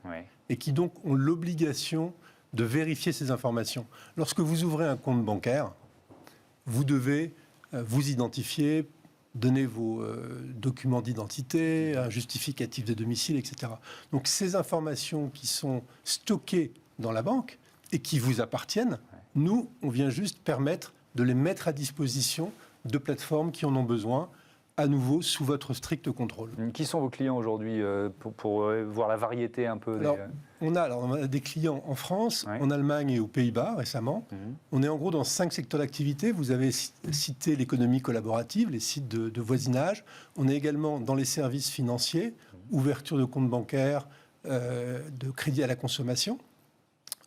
et qui donc ont l'obligation de vérifier ces informations. Lorsque vous ouvrez un compte bancaire, vous devez vous identifier, donner vos documents d'identité, un justificatif de domicile, etc. Donc ces informations qui sont stockées dans la banque et qui vous appartiennent, nous, on vient juste permettre de les mettre à disposition de plateformes qui en ont besoin, à nouveau sous votre strict contrôle. Qui sont vos clients aujourd'hui pour voir la variété un peu on a des clients en France, en Allemagne et aux Pays-Bas récemment. On est en gros dans 5 secteurs d'activité. Vous avez cité l'économie collaborative, les sites de voisinage. On est également dans les services financiers, ouverture de comptes bancaires, de crédit à la consommation.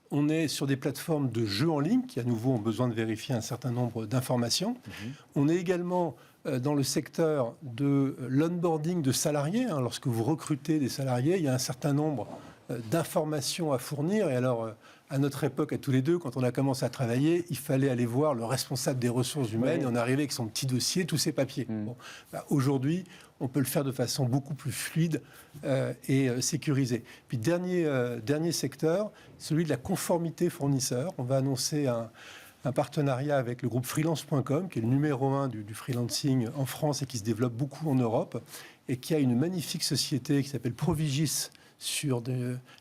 On est sur des plateformes de jeux en ligne qui, à nouveau, ont besoin de vérifier un certain nombre d'informations. On est également dans le secteur de l'onboarding de salariés. Lorsque vous recrutez des salariés, il y a un certain nombre d'informations à fournir. Et alors, à notre époque, à tous les deux, quand on a commencé à travailler, il fallait aller voir le responsable des ressources humaines et on arrivait avec son petit dossier, tous ses papiers. Aujourd'hui, on peut le faire de façon beaucoup plus fluide et sécurisée. Puis dernier secteur, celui de la conformité fournisseur. On va annoncer un partenariat avec le groupe freelance.com, qui est le numéro 1 du freelancing en France et qui se développe beaucoup en Europe, et qui a une magnifique société qui s'appelle Provigis sur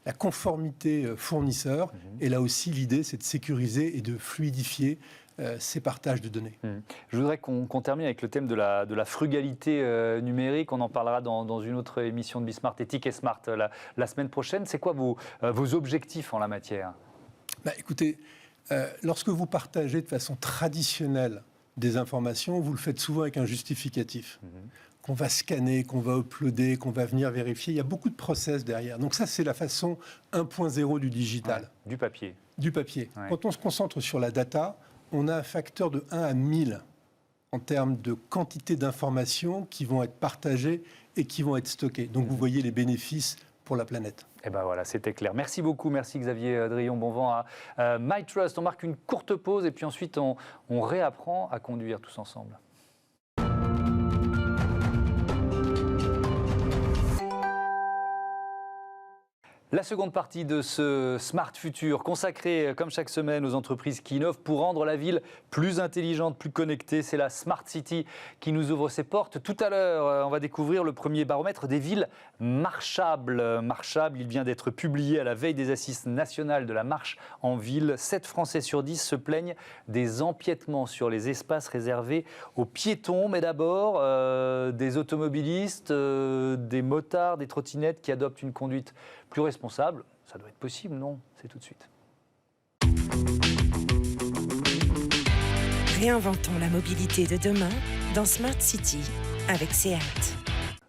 la conformité fournisseur. Et là aussi, l'idée, c'est de sécuriser et de fluidifier ces partages de données. Je voudrais qu'on termine avec le thème de la frugalité numérique. On en parlera dans une autre émission de Bismart, Éthique et Smart, la semaine prochaine. C'est quoi vos objectifs en la matière ? Écoutez, lorsque vous partagez de façon traditionnelle des informations, vous le faites souvent avec un justificatif qu'on va scanner, qu'on va uploader, qu'on va venir vérifier. Il y a beaucoup de process derrière. Donc ça, c'est la façon 1.0 du digital. Du papier. Du papier. Ouais. Quand on se concentre sur la data, on a un facteur de 1 à 1000 en termes de quantité d'informations qui vont être partagées et qui vont être stockées. Donc vous voyez les bénéfices pour la planète. Et ben voilà, c'était clair. Merci beaucoup, merci Xavier Drillon. Bon vent à MyTrust. On marque une courte pause et puis ensuite on réapprend à conduire tous ensemble. La seconde partie de ce Smart Future, consacrée comme chaque semaine aux entreprises qui innovent pour rendre la ville plus intelligente, plus connectée. C'est la Smart City qui nous ouvre ses portes. Tout à l'heure, on va découvrir le premier baromètre des villes marchables. Marchable, il vient d'être publié à la veille des assises nationales de la marche en ville. 7 Français sur 10 se plaignent des empiètements sur les espaces réservés aux piétons. Mais d'abord, des automobilistes, des motards, des trottinettes qui adoptent une conduite plus responsable, ça doit être possible, non? C'est tout de suite. Réinventons la mobilité de demain dans Smart City avec SEAT.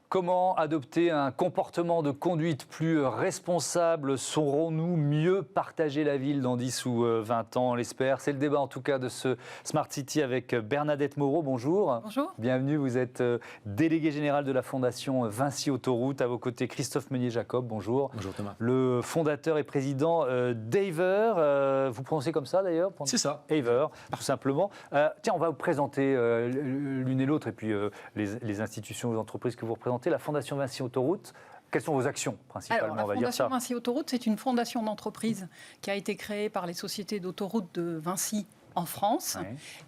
Comment adopter un comportement de conduite plus responsable? Saurons-nous mieux partager la ville dans 10 ou 20 ans, on l'espère? C'est le débat en tout cas de ce Smart City avec Bernadette Moreau. Bonjour. Bonjour. Bienvenue, vous êtes déléguée générale de la Fondation Vinci Autoroute. À vos côtés, Christophe Meunier-Jacob. Bonjour. Bonjour Thomas. Le fondateur et président d'Aver. Vous prononcez comme ça d'ailleurs? C'est ça. Aver, tout simplement. Tiens, on va vous présenter l'une et l'autre et puis les institutions, les entreprises que vous représentez. La Fondation Vinci Autoroute, quelles sont vos actions principalement? Alors, la Fondation Vinci Autoroute, c'est une fondation d'entreprise qui a été créée par les sociétés d'autoroutes de Vinci en France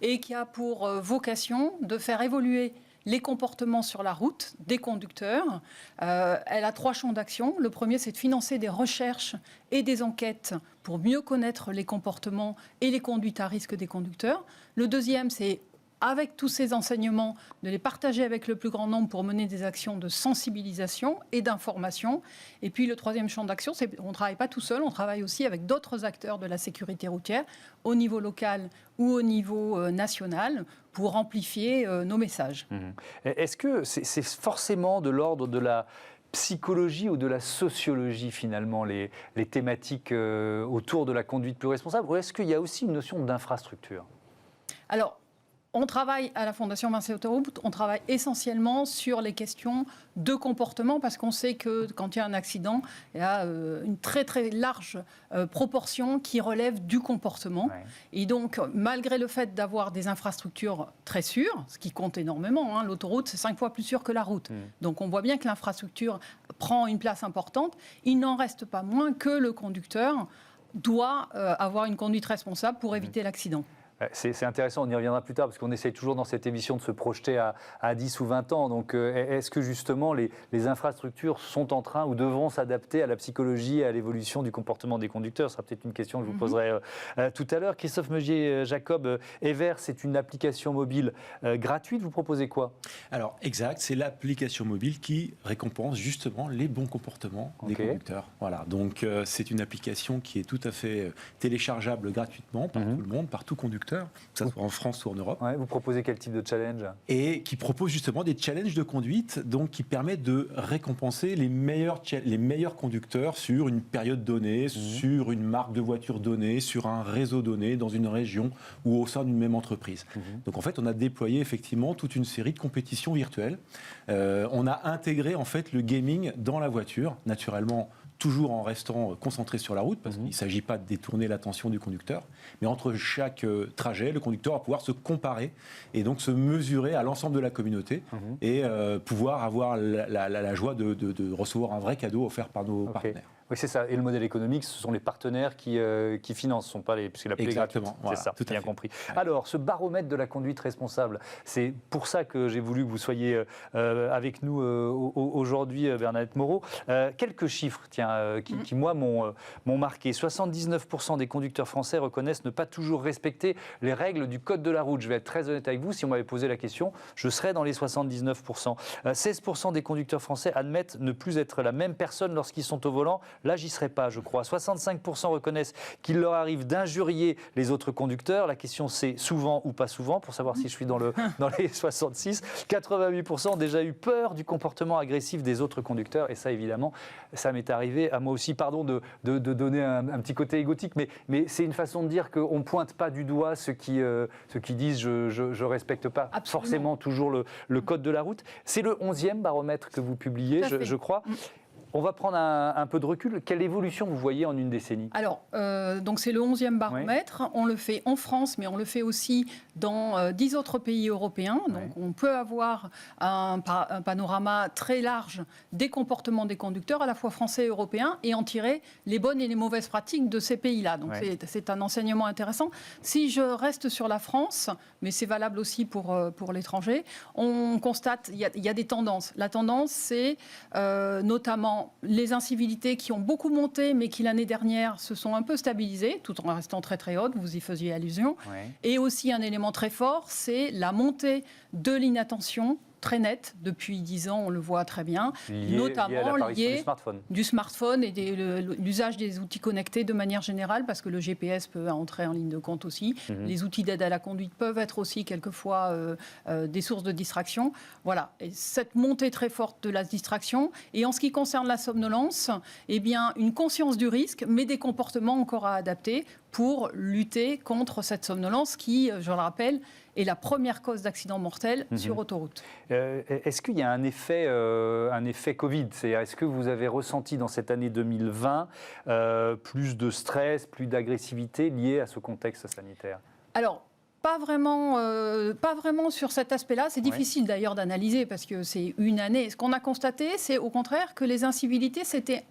et qui a pour vocation de faire évoluer les comportements sur la route des conducteurs. Elle a 3 champs d'action. Le premier, c'est de financer des recherches et des enquêtes pour mieux connaître les comportements et les conduites à risque des conducteurs. Le deuxième, c'est avec tous ces enseignements, de les partager avec le plus grand nombre pour mener des actions de sensibilisation et d'information. Et puis le troisième champ d'action, c'est qu'on ne travaille pas tout seul, on travaille aussi avec d'autres acteurs de la sécurité routière, au niveau local ou au niveau national, pour amplifier nos messages. Est-ce que c'est forcément de l'ordre de la psychologie ou de la sociologie finalement, les thématiques autour de la conduite plus responsable, ou est-ce qu'il y a aussi une notion d'infrastructure? Alors, on travaille à la Fondation Vinci Autoroute, on travaille essentiellement sur les questions de comportement parce qu'on sait que quand il y a un accident, il y a une très très large proportion qui relève du comportement. Et donc, malgré le fait d'avoir des infrastructures très sûres, ce qui compte énormément, l'autoroute c'est 5 fois plus sûr que la route. Donc on voit bien que l'infrastructure prend une place importante. Il n'en reste pas moins que le conducteur doit avoir une conduite responsable pour éviter l'accident. C'est intéressant, on y reviendra plus tard, parce qu'on essaye toujours dans cette émission de se projeter à 10 ou 20 ans. Donc, est-ce que justement les infrastructures sont en train ou devront s'adapter à la psychologie et à l'évolution du comportement des conducteurs? Ce sera peut-être une question que je vous poserai tout à l'heure. Christophe Megier-Jacob, Ever, c'est une application mobile gratuite. Vous proposez quoi? Alors, exact, c'est l'application mobile qui récompense justement les bons comportements des conducteurs. Voilà, donc c'est une application qui est tout à fait téléchargeable gratuitement par tout le monde, par tout conducteur, que ce soit en France ou en Europe. Ouais, vous proposez quel type de challenge? Et qui propose justement des challenges de conduite, donc qui permet de récompenser les meilleurs conducteurs sur une période donnée, sur une marque de voiture donnée, sur un réseau donné, dans une région ou au sein d'une même entreprise. Donc en fait, on a déployé effectivement toute une série de compétitions virtuelles. On a intégré en fait le gaming dans la voiture, naturellement, toujours en restant concentré sur la route, parce qu'il ne s'agit pas de détourner l'attention du conducteur, mais entre chaque trajet, le conducteur va pouvoir se comparer et donc se mesurer à l'ensemble de la communauté et pouvoir avoir la joie de recevoir un vrai cadeau offert par nos partenaires. Oui, c'est ça. Et le modèle économique, ce sont les partenaires qui financent, ce ne sont pas les... Puisque la play gratuite, voilà, c'est ça, tout à bien fait. compris. Alors, ce baromètre de la conduite responsable, c'est pour ça que j'ai voulu que vous soyez avec nous aujourd'hui, Bernadette Moreau. Quelques chiffres, tiens, qui moi, m'ont marqué. 79% des conducteurs français reconnaissent ne pas toujours respecter les règles du code de la route. Je vais être très honnête avec vous, si on m'avait posé la question, je serais dans les 79%. 16% des conducteurs français admettent ne plus être la même personne lorsqu'ils sont au volant. Là, j'y serais pas, je crois. 65% reconnaissent qu'il leur arrive d'injurier les autres conducteurs. La question, c'est souvent ou pas souvent, pour savoir si je suis dans les 66. 88% ont déjà eu peur du comportement agressif des autres conducteurs. Et ça, évidemment, ça m'est arrivé à moi aussi. Pardon de donner un petit côté égotique, mais c'est une façon de dire qu'on ne pointe pas du doigt ceux qui disent je respecte pas forcément toujours le code de la route. C'est le 11e baromètre que vous publiez, je crois. On va prendre un peu de recul. Quelle évolution vous voyez en une décennie? Alors, donc c'est le 11e baromètre. Oui. On le fait en France, mais on le fait aussi dans 10 autres pays européens. Donc, on peut avoir un panorama très large des comportements des conducteurs, à la fois français et européens, et en tirer les bonnes et les mauvaises pratiques de ces pays-là. Donc, c'est un enseignement intéressant. Si je reste sur la France, mais c'est valable aussi pour l'étranger, on constate il y a des tendances. La tendance, c'est notamment les incivilités qui ont beaucoup monté, mais qui l'année dernière se sont un peu stabilisées, tout en restant très très hautes, vous y faisiez allusion. Et aussi un élément très fort, c'est la montée de l'inattention, très nette depuis 10 ans, on le voit très bien, notamment lié du smartphone et l'usage des outils connectés de manière générale, parce que le GPS peut entrer en ligne de compte aussi. Les outils d'aide à la conduite peuvent être aussi quelquefois des sources de distraction. Voilà, et cette montée très forte de la distraction. Et en ce qui concerne la somnolence, eh bien, une conscience du risque, mais des comportements encore à adapter pour lutter contre cette somnolence qui, je le rappelle, est la première cause d'accident mortel sur autoroute. Est-ce qu'il y a un effet Covid? Est-ce que vous avez ressenti dans cette année 2020 plus de stress, plus d'agressivité liée à ce contexte sanitaire? Alors, pas vraiment sur cet aspect-là. C'est difficile d'ailleurs d'analyser parce que c'est une année. Ce qu'on a constaté, c'est au contraire que les incivilités s'étaient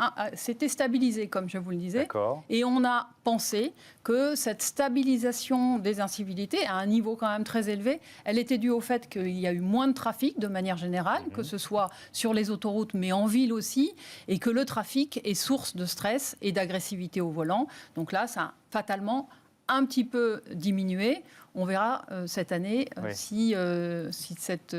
stabilisées, comme je vous le disais. Et on a pensé que cette stabilisation des incivilités, à un niveau quand même très élevé, elle était due au fait qu'il y a eu moins de trafic de manière générale, que ce soit sur les autoroutes, mais en ville aussi, et que le trafic est source de stress et d'agressivité au volant. Donc là, ça a fatalement un petit peu diminué. On verra cette année si cette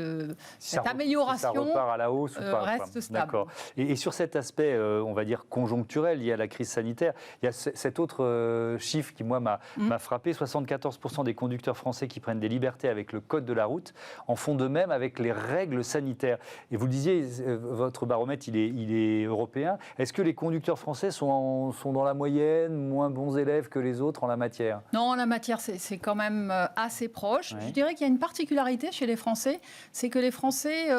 amélioration ça repart à la hausse ou pas, reste stable. D'accord. Et sur cet aspect, on va dire, conjoncturel lié à la crise sanitaire, il y a cet autre chiffre qui, moi, m'a frappé. 74% des conducteurs français qui prennent des libertés avec le code de la route en font de même avec les règles sanitaires. Et vous le disiez, votre baromètre, il est européen. Est-ce que les conducteurs français sont dans la moyenne, moins bons élèves que les autres en la matière? Non, en la matière, c'est quand même assez proche. Je dirais qu'il y a une particularité chez les Français, c'est que les Français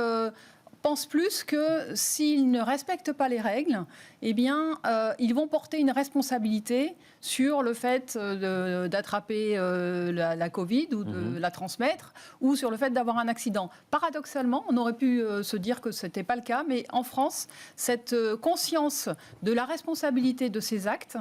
pensent plus que s'ils ne respectent pas les règles, eh bien, ils vont porter une responsabilité sur le fait d'attraper la Covid ou de la transmettre, ou sur le fait d'avoir un accident. Paradoxalement, on aurait pu se dire que ce n'était pas le cas, mais en France, cette conscience de la responsabilité de ces actes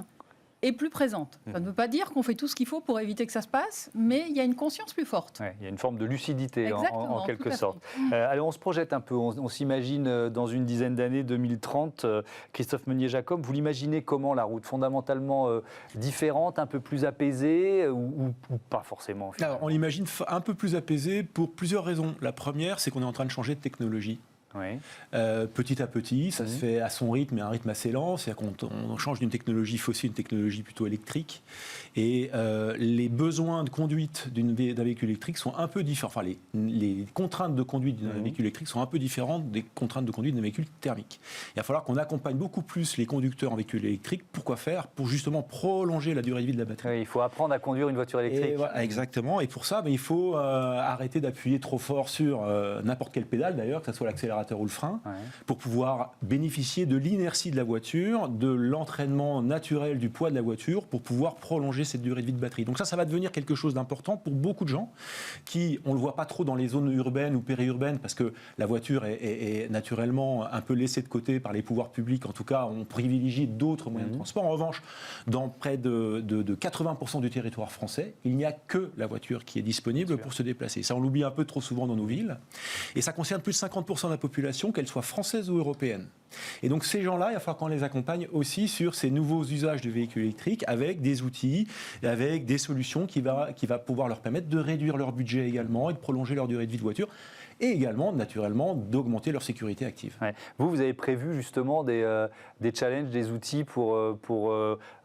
est plus présente. Ça ne veut pas dire qu'on fait tout ce qu'il faut pour éviter que ça se passe, mais il y a une conscience plus forte. Ouais, il y a une forme de lucidité en quelque tout à sorte. fait. Alors on se projette un peu, on s'imagine dans une dizaine d'années, 2030, Christophe Meunier-Jacob, vous l'imaginez comment la route? Fondamentalement différente, un peu plus apaisée ou pas forcément? Alors, on l'imagine un peu plus apaisée pour plusieurs raisons. La première, c'est qu'on est en train de changer de technologie. Oui. Petit à petit, ça se fait à son rythme et à un rythme assez lent. C'est-à-dire qu'on change d'une technologie fossile à une technologie plutôt électrique. Et les besoins de conduite d'un véhicule électrique sont un peu différents. Enfin, les contraintes de conduite d'un véhicule électrique sont un peu différentes des contraintes de conduite d'un véhicule thermique. Il va falloir qu'on accompagne beaucoup plus les conducteurs en véhicule électrique. Pourquoi faire? Pour justement prolonger la durée de vie de la batterie. Oui, il faut apprendre à conduire une voiture électrique. Voilà, exactement. Et pour ça, il faut arrêter d'appuyer trop fort sur n'importe quelle pédale, d'ailleurs, que ce soit l'accélérateur ou le frein, pour pouvoir bénéficier de l'inertie de la voiture, de l'entraînement naturel du poids de la voiture, pour pouvoir prolonger cette durée de vie de batterie. Donc ça va devenir quelque chose d'important pour beaucoup de gens qui, on ne le voit pas trop dans les zones urbaines ou périurbaines, parce que la voiture est naturellement un peu laissée de côté par les pouvoirs publics. En tout cas, on privilégie d'autres moyens de transport. En revanche, dans près de 80% du territoire français, il n'y a que la voiture qui est disponible pour se déplacer. Ça, on l'oublie un peu trop souvent dans nos villes. Et ça concerne plus de 50% de la population, qu'elle soit française ou européenne. Et donc ces gens-là, il va falloir qu'on les accompagne aussi sur ces nouveaux usages de véhicules électriques avec des outils, avec des solutions qui va pouvoir leur permettre de réduire leur budget également et de prolonger leur durée de vie de voiture. Et également, naturellement, d'augmenter leur sécurité active. Ouais. Vous avez prévu justement des challenges, des outils pour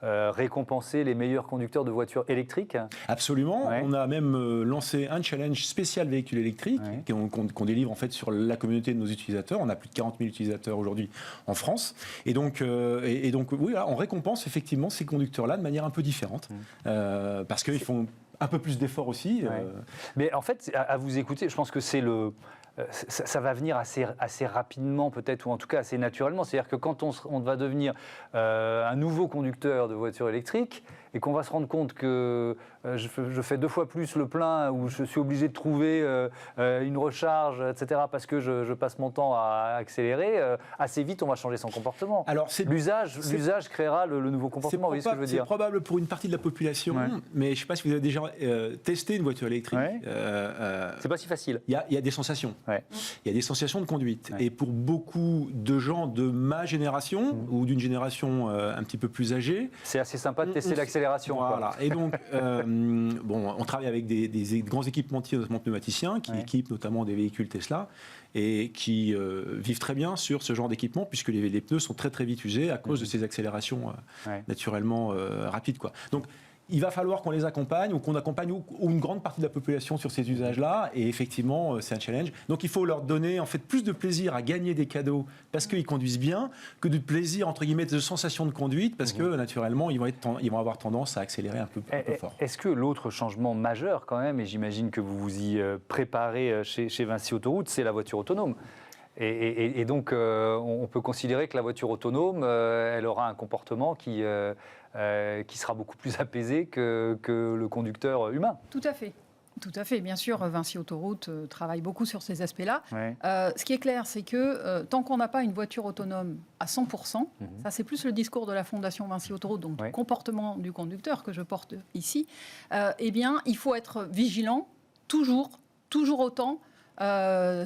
récompenser les meilleurs conducteurs de voitures électriques? Absolument. Ouais. On a même lancé un challenge spécial véhicule électrique qu'on délivre en fait sur la communauté de nos utilisateurs. On a plus de 40 000 utilisateurs aujourd'hui en France. Et donc oui, là, on récompense effectivement ces conducteurs-là de manière un peu différente. Parce qu'ils font un peu plus d'efforts aussi. Mais en fait, à vous écouter, je pense que ça va venir assez rapidement peut-être, ou en tout cas assez naturellement. C'est-à-dire que quand on va devenir un nouveau conducteur de voiture électrique et qu'on va se rendre compte que je fais 2 fois plus le plein, ou je suis obligé de trouver une recharge, etc., parce que je passe mon temps à accélérer, assez vite on va changer son comportement. Alors l'usage créera le nouveau comportement, vous voyez ce que je veux dire? C'est probable pour une partie de la population, mais je ne sais pas si vous avez déjà testé une voiture électrique. C'est pas si facile. Il y a des sensations. Il y a des sensations de conduite. Et pour beaucoup de gens de ma génération, ou d'une génération un petit peu plus âgée, c'est assez sympa de tester l'accélération. Voilà. Et donc, on travaille avec des grands équipementiers, notamment pneumatiциens, qui équipent notamment des véhicules Tesla et qui vivent très bien sur ce genre d'équipement, puisque les pneus sont très très vite usés à cause de ces accélérations naturellement rapides, quoi. Donc, il va falloir qu'on les accompagne, ou qu'on accompagne une grande partie de la population sur ces usages-là, et effectivement, c'est un challenge. Donc il faut leur donner en fait plus de plaisir à gagner des cadeaux parce qu'ils conduisent bien, que de plaisir, entre guillemets, de sensation de conduite, parce que naturellement, ils vont avoir tendance à accélérer un peu fort. Est-ce que l'autre changement majeur quand même, et j'imagine que vous vous y préparez chez Vinci Autoroute, c'est la voiture autonome? Et donc, on peut considérer que la voiture autonome, elle aura un comportement qui sera beaucoup plus apaisé que le conducteur humain. Tout à fait. Tout à fait. Bien sûr, Vinci Autoroute travaille beaucoup sur ces aspects-là. Ce qui est clair, c'est que tant qu'on n'a pas une voiture autonome à 100%, ça c'est plus le discours de la Fondation Vinci Autoroute, donc du comportement du conducteur que je porte ici, eh bien, il faut être vigilant, toujours autant,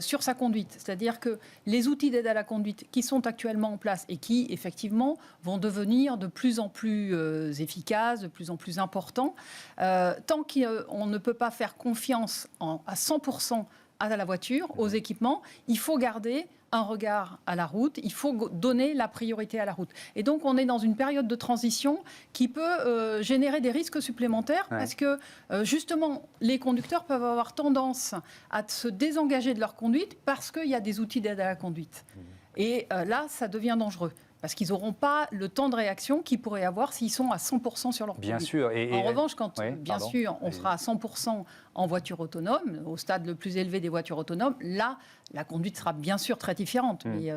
sur sa conduite. C'est-à-dire que les outils d'aide à la conduite qui sont actuellement en place et qui, effectivement, vont devenir de plus en plus efficaces, de plus en plus importants, tant qu'on ne peut pas faire confiance à 100% à la voiture, aux équipements, il faut garder un regard à la route, il faut donner la priorité à la route. Et donc, on est dans une période de transition qui peut générer des risques supplémentaires parce que, justement, les conducteurs peuvent avoir tendance à se désengager de leur conduite parce qu'il y a des outils d'aide à la conduite. Et là, ça devient dangereux. Parce qu'ils n'auront pas le temps de réaction qu'ils pourraient avoir s'ils sont à 100% sur leur conduite. Bien sûr. En revanche, quand, bien sûr, on sera à 100% en voiture autonome, au stade le plus élevé des voitures autonomes, là, la conduite sera bien sûr très différente. Mais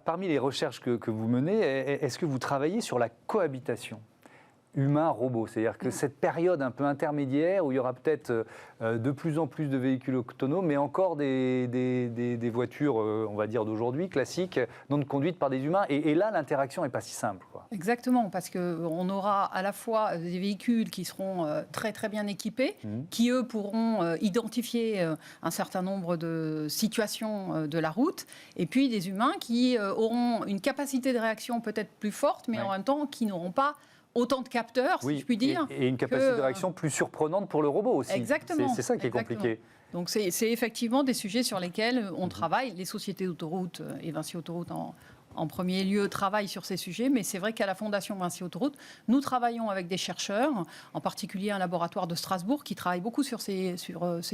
Parmi les recherches que vous menez, est-ce que vous travaillez sur la cohabitation ? humain-robot. C'est-à-dire que cette période un peu intermédiaire où il y aura peut-être de plus en plus de véhicules autonomes, mais encore des voitures, on va dire d'aujourd'hui, classiques, non conduites par des humains. Et là, l'interaction n'est pas si simple, quoi. Exactement, parce qu'on aura à la fois des véhicules qui seront très très bien équipés, qui eux pourront identifier un certain nombre de situations de la route, et puis des humains qui auront une capacité de réaction peut-être plus forte, mais en même temps qui n'auront pas autant de capteurs, si je puis dire. Et une capacité de réaction plus surprenante pour le robot aussi. Exactement. C'est ça qui est compliqué. Donc c'est effectivement des sujets sur lesquels on travaille. Les sociétés d'autoroutes et Vinci Autoroute en premier lieu travaillent sur ces sujets, mais c'est vrai qu'à la Fondation Vinci Autoroute, nous travaillons avec des chercheurs, en particulier un laboratoire de Strasbourg qui travaille beaucoup sur ces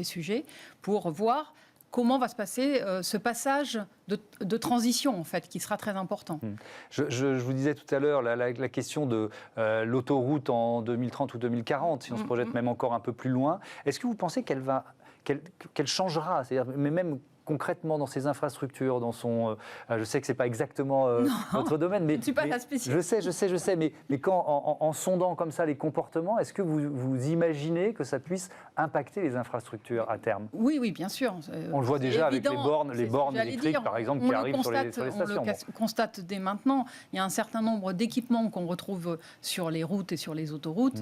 sujets, pour voir comment va se passer ce passage de transition, en fait, qui sera très important. Je vous disais tout à l'heure, la question de l'autoroute en 2030 ou 2040, si on se projette même encore un peu plus loin, est-ce que vous pensez qu'elle changera, c'est-à-dire, mais même concrètement dans ses infrastructures, dans son... je sais que ce n'est pas exactement votre domaine, mais... Je ne suis pas la spécialiste. Je sais, mais quand, en sondant comme ça les comportements, est-ce que vous imaginez que ça puisse impacter les infrastructures à terme? Oui, bien sûr. On le voit déjà avec les bornes électriques, par exemple, qui arrivent sur les stations. On le constate dès maintenant. Il y a un certain nombre d'équipements qu'on retrouve sur les routes et sur les autoroutes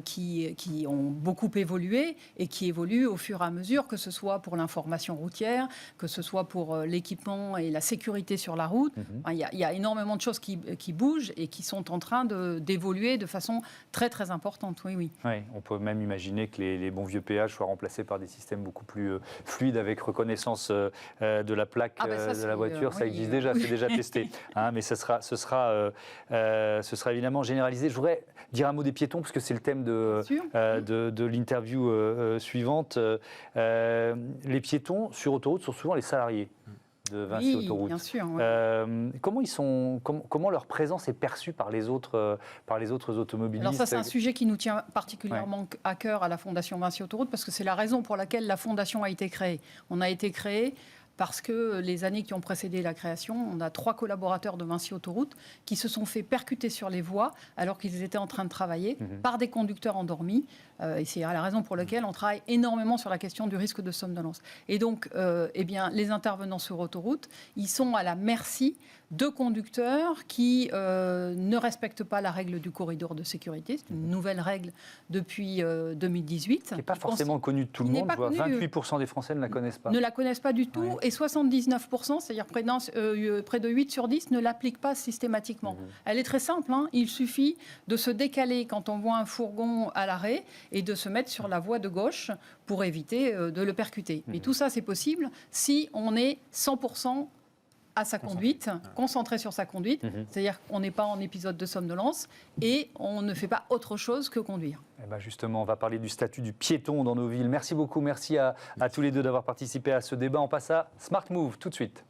qui ont beaucoup évolué et qui évoluent au fur et à mesure, que ce soit pour l'information routière, que ce soit pour l'équipement et la sécurité sur la route. Il y a énormément de choses qui bougent et qui sont en train d'évoluer de façon très, très importante. Oui, on peut même imaginer que les bons vieux péages soient remplacés par des systèmes beaucoup plus fluides avec reconnaissance de la plaque de la voiture. Ça existe déjà, c'est déjà testé. Mais ce sera évidemment généralisé. Je voudrais dire un mot des piétons, parce que c'est le thème de l'interview suivante. Les piétons sur autoroute sont souvent les salariés de Vinci Autoroute. Bien sûr. Comment leur présence est perçue par les autres automobilistes? Alors ça, c'est un sujet qui nous tient particulièrement à cœur à la Fondation Vinci Autoroute, parce que c'est la raison pour laquelle la Fondation a été créée. On a été créé parce que les années qui ont précédé la création, on a 3 collaborateurs de Vinci Autoroute qui se sont fait percuter sur les voies alors qu'ils étaient en train de travailler par des conducteurs endormis. Et c'est la raison pour laquelle on travaille énormément sur la question du risque de somnolence. Et donc, les intervenants sur autoroute, ils sont à la merci de conducteurs qui ne respectent pas la règle du corridor de sécurité. C'est une nouvelle règle depuis 2018. Qui n'est pas forcément connue de tout le monde. 28% des Français ne la connaissent pas. Ne la connaissent pas du tout. Et 79%, c'est-à-dire près de 8 sur 10, ne l'appliquent pas systématiquement. Elle est très simple. Il suffit de se décaler quand on voit un fourgon à l'arrêt et de se mettre sur la voie de gauche pour éviter de le percuter. Et tout ça, c'est possible si on est 100% à sa conduite, concentré sur sa conduite, c'est-à-dire qu'on n'est pas en épisode de somnolence et on ne fait pas autre chose que conduire. Justement, on va parler du statut du piéton dans nos villes. Merci beaucoup, merci à tous les deux d'avoir participé à ce débat. On passe à Smart Move tout de suite.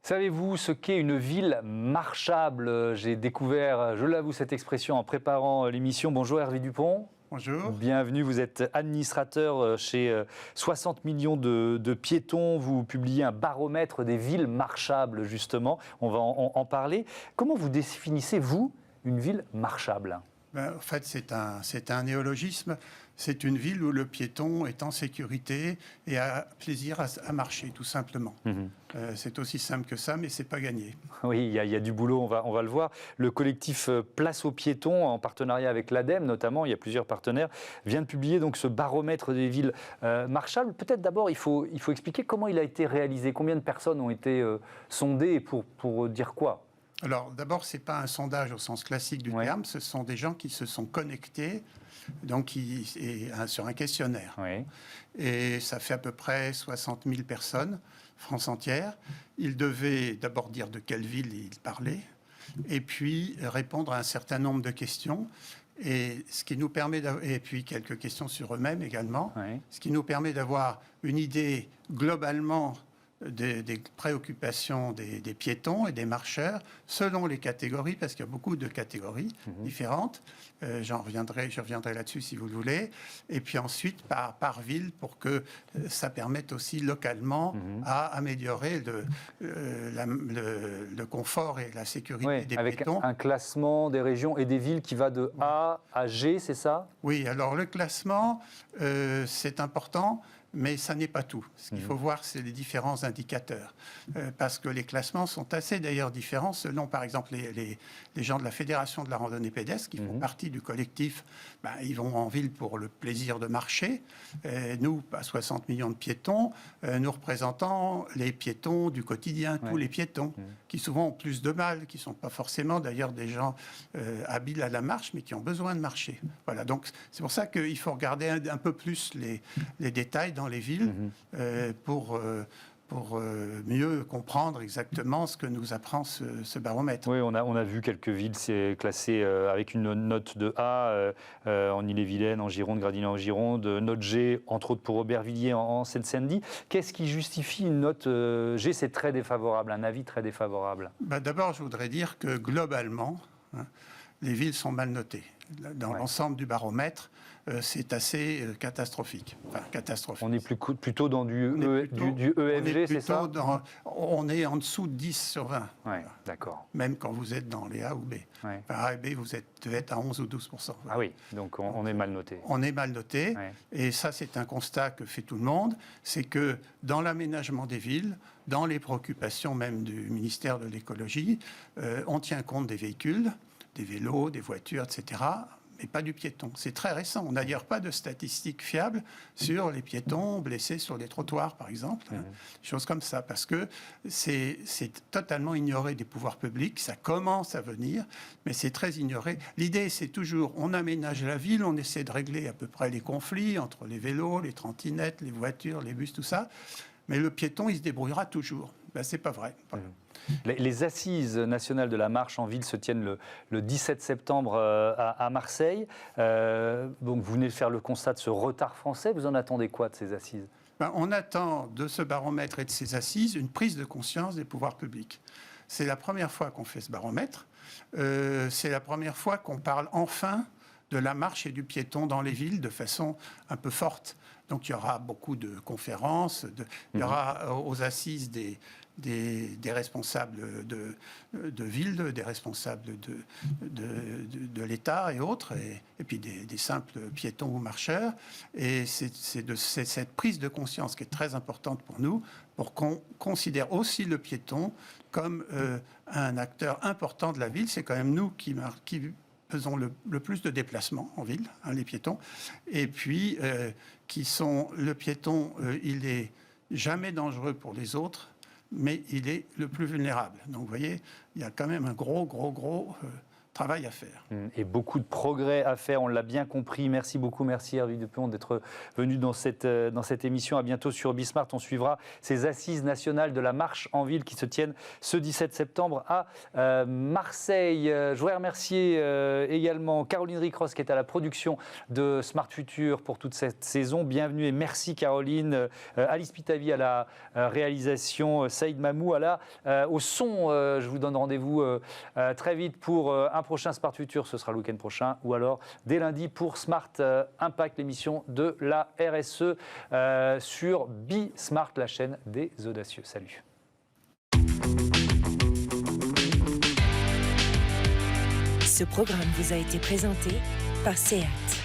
Savez-vous ce qu'est une ville marchable? J'ai découvert, je l'avoue, cette expression en préparant l'émission. Bonjour Hervé Dupont. Bonjour. Bienvenue, vous êtes administrateur chez 60 millions de piétons. Vous publiez un baromètre des villes marchables, justement. On va en parler. Comment vous définissez, vous, une ville marchable? En fait, c'est un néologisme. C'est une ville où le piéton est en sécurité et a plaisir à marcher, tout simplement. C'est aussi simple que ça, mais c'est pas gagné. Oui, il y a du boulot, on va le voir. Le collectif Place aux piétons, en partenariat avec l'ADEME notamment, il y a plusieurs partenaires, vient de publier donc ce baromètre des villes marchables. Peut-être d'abord, il faut expliquer comment il a été réalisé, combien de personnes ont été sondées et pour dire quoi? Alors d'abord, ce n'est pas un sondage au sens classique du terme, ce sont des gens qui se sont connectés sur un questionnaire. Et ça fait à peu près 60 000 personnes, France entière. Ils devaient d'abord dire de quelle ville ils parlaient, et puis répondre à un certain nombre de questions. Et puis quelques questions sur eux-mêmes également, ce qui nous permet d'avoir une idée globalement des préoccupations des piétons et des marcheurs selon les catégories, parce qu'il y a beaucoup de catégories différentes. Je reviendrai là-dessus si vous le voulez. Et puis ensuite, par ville, pour que ça permette aussi localement à améliorer le confort et la sécurité des piétons. Avec un classement des régions et des villes qui va de A à G, c'est ça? Oui, alors le classement, c'est important. Mais ça n'est pas tout. Ce qu'il faut voir, c'est les différents indicateurs. Parce que les classements sont assez d'ailleurs différents selon, par exemple, les gens de la Fédération de la randonnée pédestre, qui font partie du collectif. Ils vont en ville pour le plaisir de marcher. Nous, à 60 millions de piétons, nous représentons les piétons du quotidien, tous les piétons, qui souvent ont plus de mal, qui ne sont pas forcément d'ailleurs des gens habiles à la marche, mais qui ont besoin de marcher. Voilà, donc c'est pour ça qu'il faut regarder un peu plus les détails dans les villes pour mieux comprendre exactement ce que nous apprend ce baromètre. Oui, on a vu quelques villes classées avec une note de A en Ille-et-Vilaine, en Gironde, Gradignan en Gironde, note G, entre autres pour Aubervilliers en Seine-Saint-Denis. Qu'est-ce qui justifie une note G? C'est très défavorable, un avis très défavorable. D'abord, je voudrais dire que globalement, les villes sont mal notées. Dans l'ensemble du baromètre, c'est assez catastrophique. Enfin, catastrophique. On est plutôt dans du EFG, c'est ça? On est en dessous de 10 sur 20. Ouais, d'accord. Même quand vous êtes dans les A ou B. Ouais. Enfin, A et B, vous devez être à 11 ou 12%. Voilà. Ah oui, donc on est mal noté. On est mal noté. Ouais. Et ça, c'est un constat que fait tout le monde. C'est que dans l'aménagement des villes, dans les préoccupations même du ministère de l'écologie, on tient compte des véhicules, des vélos, des voitures, etc., mais pas du piéton. C'est très récent. On n'a d'ailleurs pas de statistiques fiables sur les piétons blessés sur les trottoirs, par exemple. Choses comme ça, parce que c'est totalement ignoré des pouvoirs publics. Ça commence à venir, mais c'est très ignoré. L'idée, c'est toujours, on aménage la ville, on essaie de régler à peu près les conflits entre les vélos, les trottinettes, les voitures, les bus, tout ça. Mais le piéton, il se débrouillera toujours. C'est pas vrai. Voilà. Les assises nationales de la marche en ville se tiennent le 17 septembre à Marseille. Donc vous venez de faire le constat de ce retard français. Vous en attendez quoi de ces assises? On attend de ce baromètre et de ces assises une prise de conscience des pouvoirs publics. C'est la première fois qu'on fait ce baromètre. C'est la première fois qu'on parle enfin de la marche et du piéton dans les villes de façon un peu forte. Donc il y aura beaucoup de conférences, il y aura aux assises des responsables de ville, des responsables de l'État et autres, et puis des simples piétons ou marcheurs. Et c'est cette prise de conscience qui est très importante pour nous, pour qu'on considère aussi le piéton comme un acteur important de la ville. C'est quand même nous qui faisons le plus de déplacements en ville, les piétons, et puis le piéton, il est jamais dangereux pour les autres, mais il est le plus vulnérable. Donc vous voyez, il y a quand même un gros travail à faire. Et beaucoup de progrès à faire, on l'a bien compris. Merci beaucoup, merci Hervé Dupont d'être venu dans cette émission. À bientôt sur Bismart. On suivra ces assises nationales de la marche en ville qui se tiennent ce 17 septembre à Marseille. Je voudrais remercier également Caroline Ricross qui est à la production de Smart Future pour toute cette saison. Bienvenue et merci Caroline. Alice Pitavi à la réalisation, Saïd Mamou au son. Je vous donne rendez-vous très vite pour un prochain Smart Future, ce sera le week-end prochain, ou alors dès lundi pour Smart Impact, l'émission de la RSE sur Bismart, la chaîne des audacieux. Salut. Ce programme vous a été présenté par SEAT.